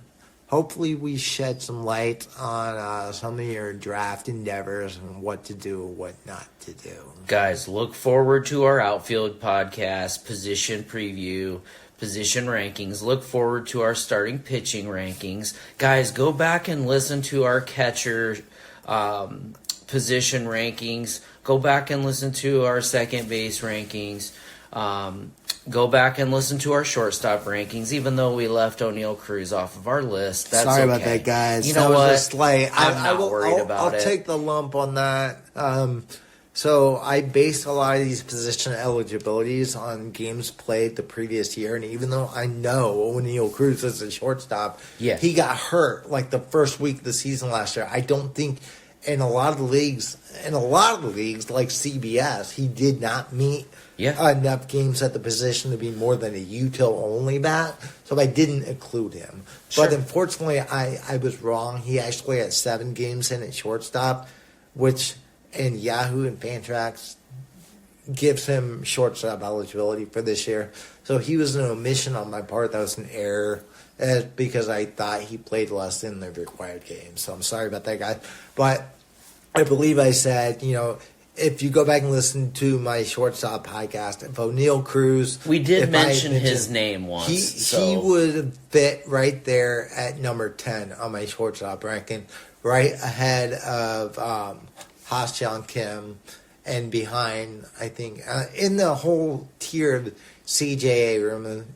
[SPEAKER 1] hopefully we shed some light on some of your draft endeavors and what to do and what not to do.
[SPEAKER 2] Guys, look forward to our outfield podcast, position preview, position rankings. Look forward to our starting pitching rankings. Guys, go back and listen to our catcher position rankings. Go back and listen to our second base rankings. Go back and listen to our shortstop rankings, even though we left O'Neal Cruz off of our list. That's
[SPEAKER 1] Sorry
[SPEAKER 2] okay.
[SPEAKER 1] about that, guys.
[SPEAKER 2] You know
[SPEAKER 1] that
[SPEAKER 2] what?
[SPEAKER 1] was just like,
[SPEAKER 2] I'm not worried about it.
[SPEAKER 1] I'll take the lump on that. So I based a lot of these position eligibilities on games played the previous year, and even though I know O'Neal Cruz is a shortstop,
[SPEAKER 2] Yeah.
[SPEAKER 1] he got hurt like the first week of the season last year. I don't think in a lot of the leagues, like CBS, he did not meet enough games at the position to be more than a util only bat. So I didn't include him.
[SPEAKER 2] Sure.
[SPEAKER 1] But unfortunately, I was wrong. He actually had 7 games in at shortstop, which in Yahoo and Fantrax gives him shortstop eligibility for this year. So he was an omission on my part. That was an error because I thought he played less in the required games. So I'm sorry about that, guys. But I believe I said, if you go back and listen to my shortstop podcast, if O'Neal Cruz...
[SPEAKER 2] We did mention his name once.
[SPEAKER 1] He would fit right there at number 10 on my shortstop ranking, right ahead of Ha-Seong Kim, and behind, I think, in the whole tier of C.J.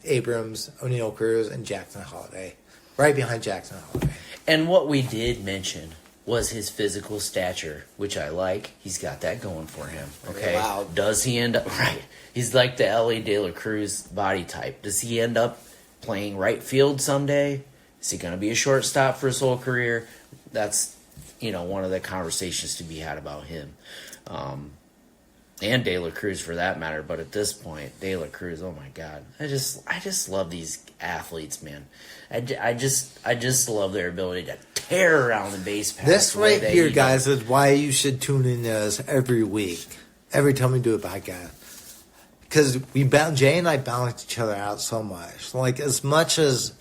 [SPEAKER 1] Abrams, O'Neal Cruz, and Jackson Holiday. Right behind Jackson Holiday.
[SPEAKER 2] And what we did mention was his physical stature, which I like. He's got that going for him. Okay.
[SPEAKER 1] Wow.
[SPEAKER 2] Does he end up right? He's like the Ellie De La Cruz body type. Does he end up playing right field someday? Is he going to be a shortstop for his whole career? That's one of the conversations to be had about him. And De La Cruz for that matter, but at this point, De La Cruz, oh my God. I just love these athletes, man. I just love their ability to tear around the base paths.
[SPEAKER 1] This right here, guys, is why you should tune in to us every week. Every time we do a podcast. Because Jay and I balance each other out so much. Like as much as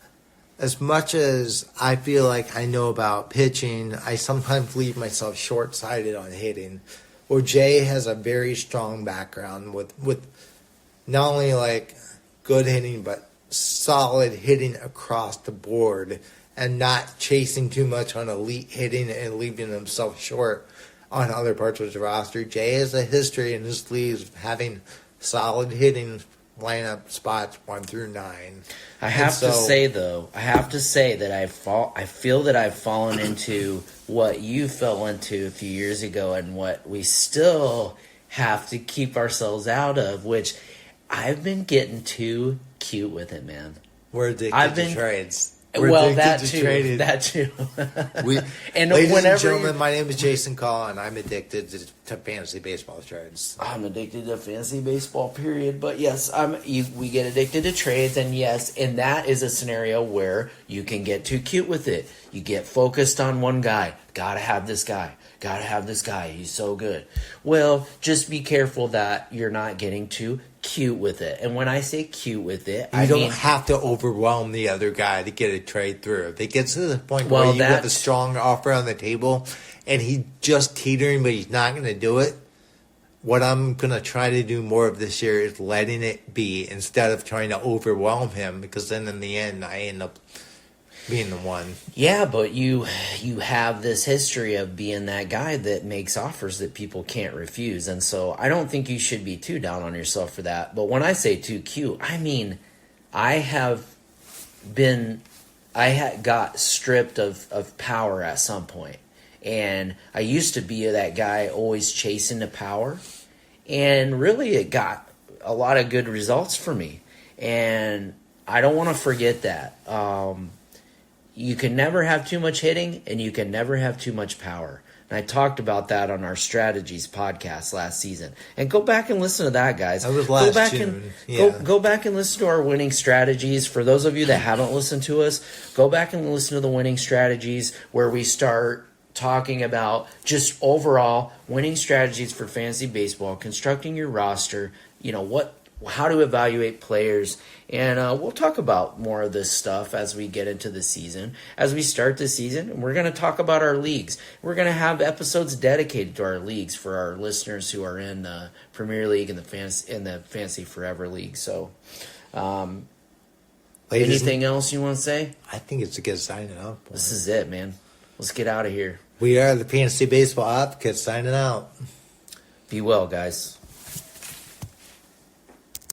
[SPEAKER 1] I feel like I know about pitching, I sometimes leave myself short-sighted on hitting. Well, Jay has a very strong background with not only like good hitting, but solid hitting across the board and not chasing too much on elite hitting and leaving himself short on other parts of his roster. Jay has a history in his leagues of having solid hitting lineup spots 1 through 9.
[SPEAKER 2] I have to say that I feel that I've fallen into what you fell into a few years ago and what we still have to keep ourselves out of, which I've been getting too cute with it, man.
[SPEAKER 1] We're addicted to trades.
[SPEAKER 2] That too.
[SPEAKER 1] Ladies and gentlemen, my name is Jason Call, and I'm addicted to fantasy baseball trades.
[SPEAKER 2] I'm addicted to fantasy baseball, period. But yes, we get addicted to trades, and yes, and that is a scenario where you can get too cute with it. You get focused on one guy. Gotta have this guy. He's so good. Well, just be careful that you're not getting too cute with it. And when I say cute with it,
[SPEAKER 1] I don't have to overwhelm the other guy to get a trade through. If it gets to the point where you have a strong offer on the table and he's just teetering, but he's not going to do it, what I'm going to try to do more of this year is letting it be instead of trying to overwhelm him, because then in the end I end up being the one.
[SPEAKER 2] Yeah, but you have this history of being that guy that makes offers that people can't refuse. And so I don't think you should be too down on yourself for that. But when I say too cute, I mean I got stripped of power at some point. And I used to be that guy always chasing the power. And really it got a lot of good results for me. And I don't want to forget that. You can never have too much hitting, and you can never have too much power. And I talked about that on our strategies podcast last season. And go back and listen to that, guys.
[SPEAKER 1] That was last June.
[SPEAKER 2] Go back and listen to our winning strategies. For those of you that haven't listened to us, go back and listen to the winning strategies where we start talking about just overall winning strategies for fantasy baseball, constructing your roster, how to evaluate players, and we'll talk about more of this stuff as we get into the season. As we start the season, we're going to talk about our leagues. We're going to have episodes dedicated to our leagues for our listeners who are in the Premier League and the Fantasy Forever League. So, anything else you want to say?
[SPEAKER 1] I think it's a good signing up.
[SPEAKER 2] This is it, man. Let's get out of here.
[SPEAKER 1] We are the Fantasy Baseball Advocates signing out.
[SPEAKER 2] Be well, guys.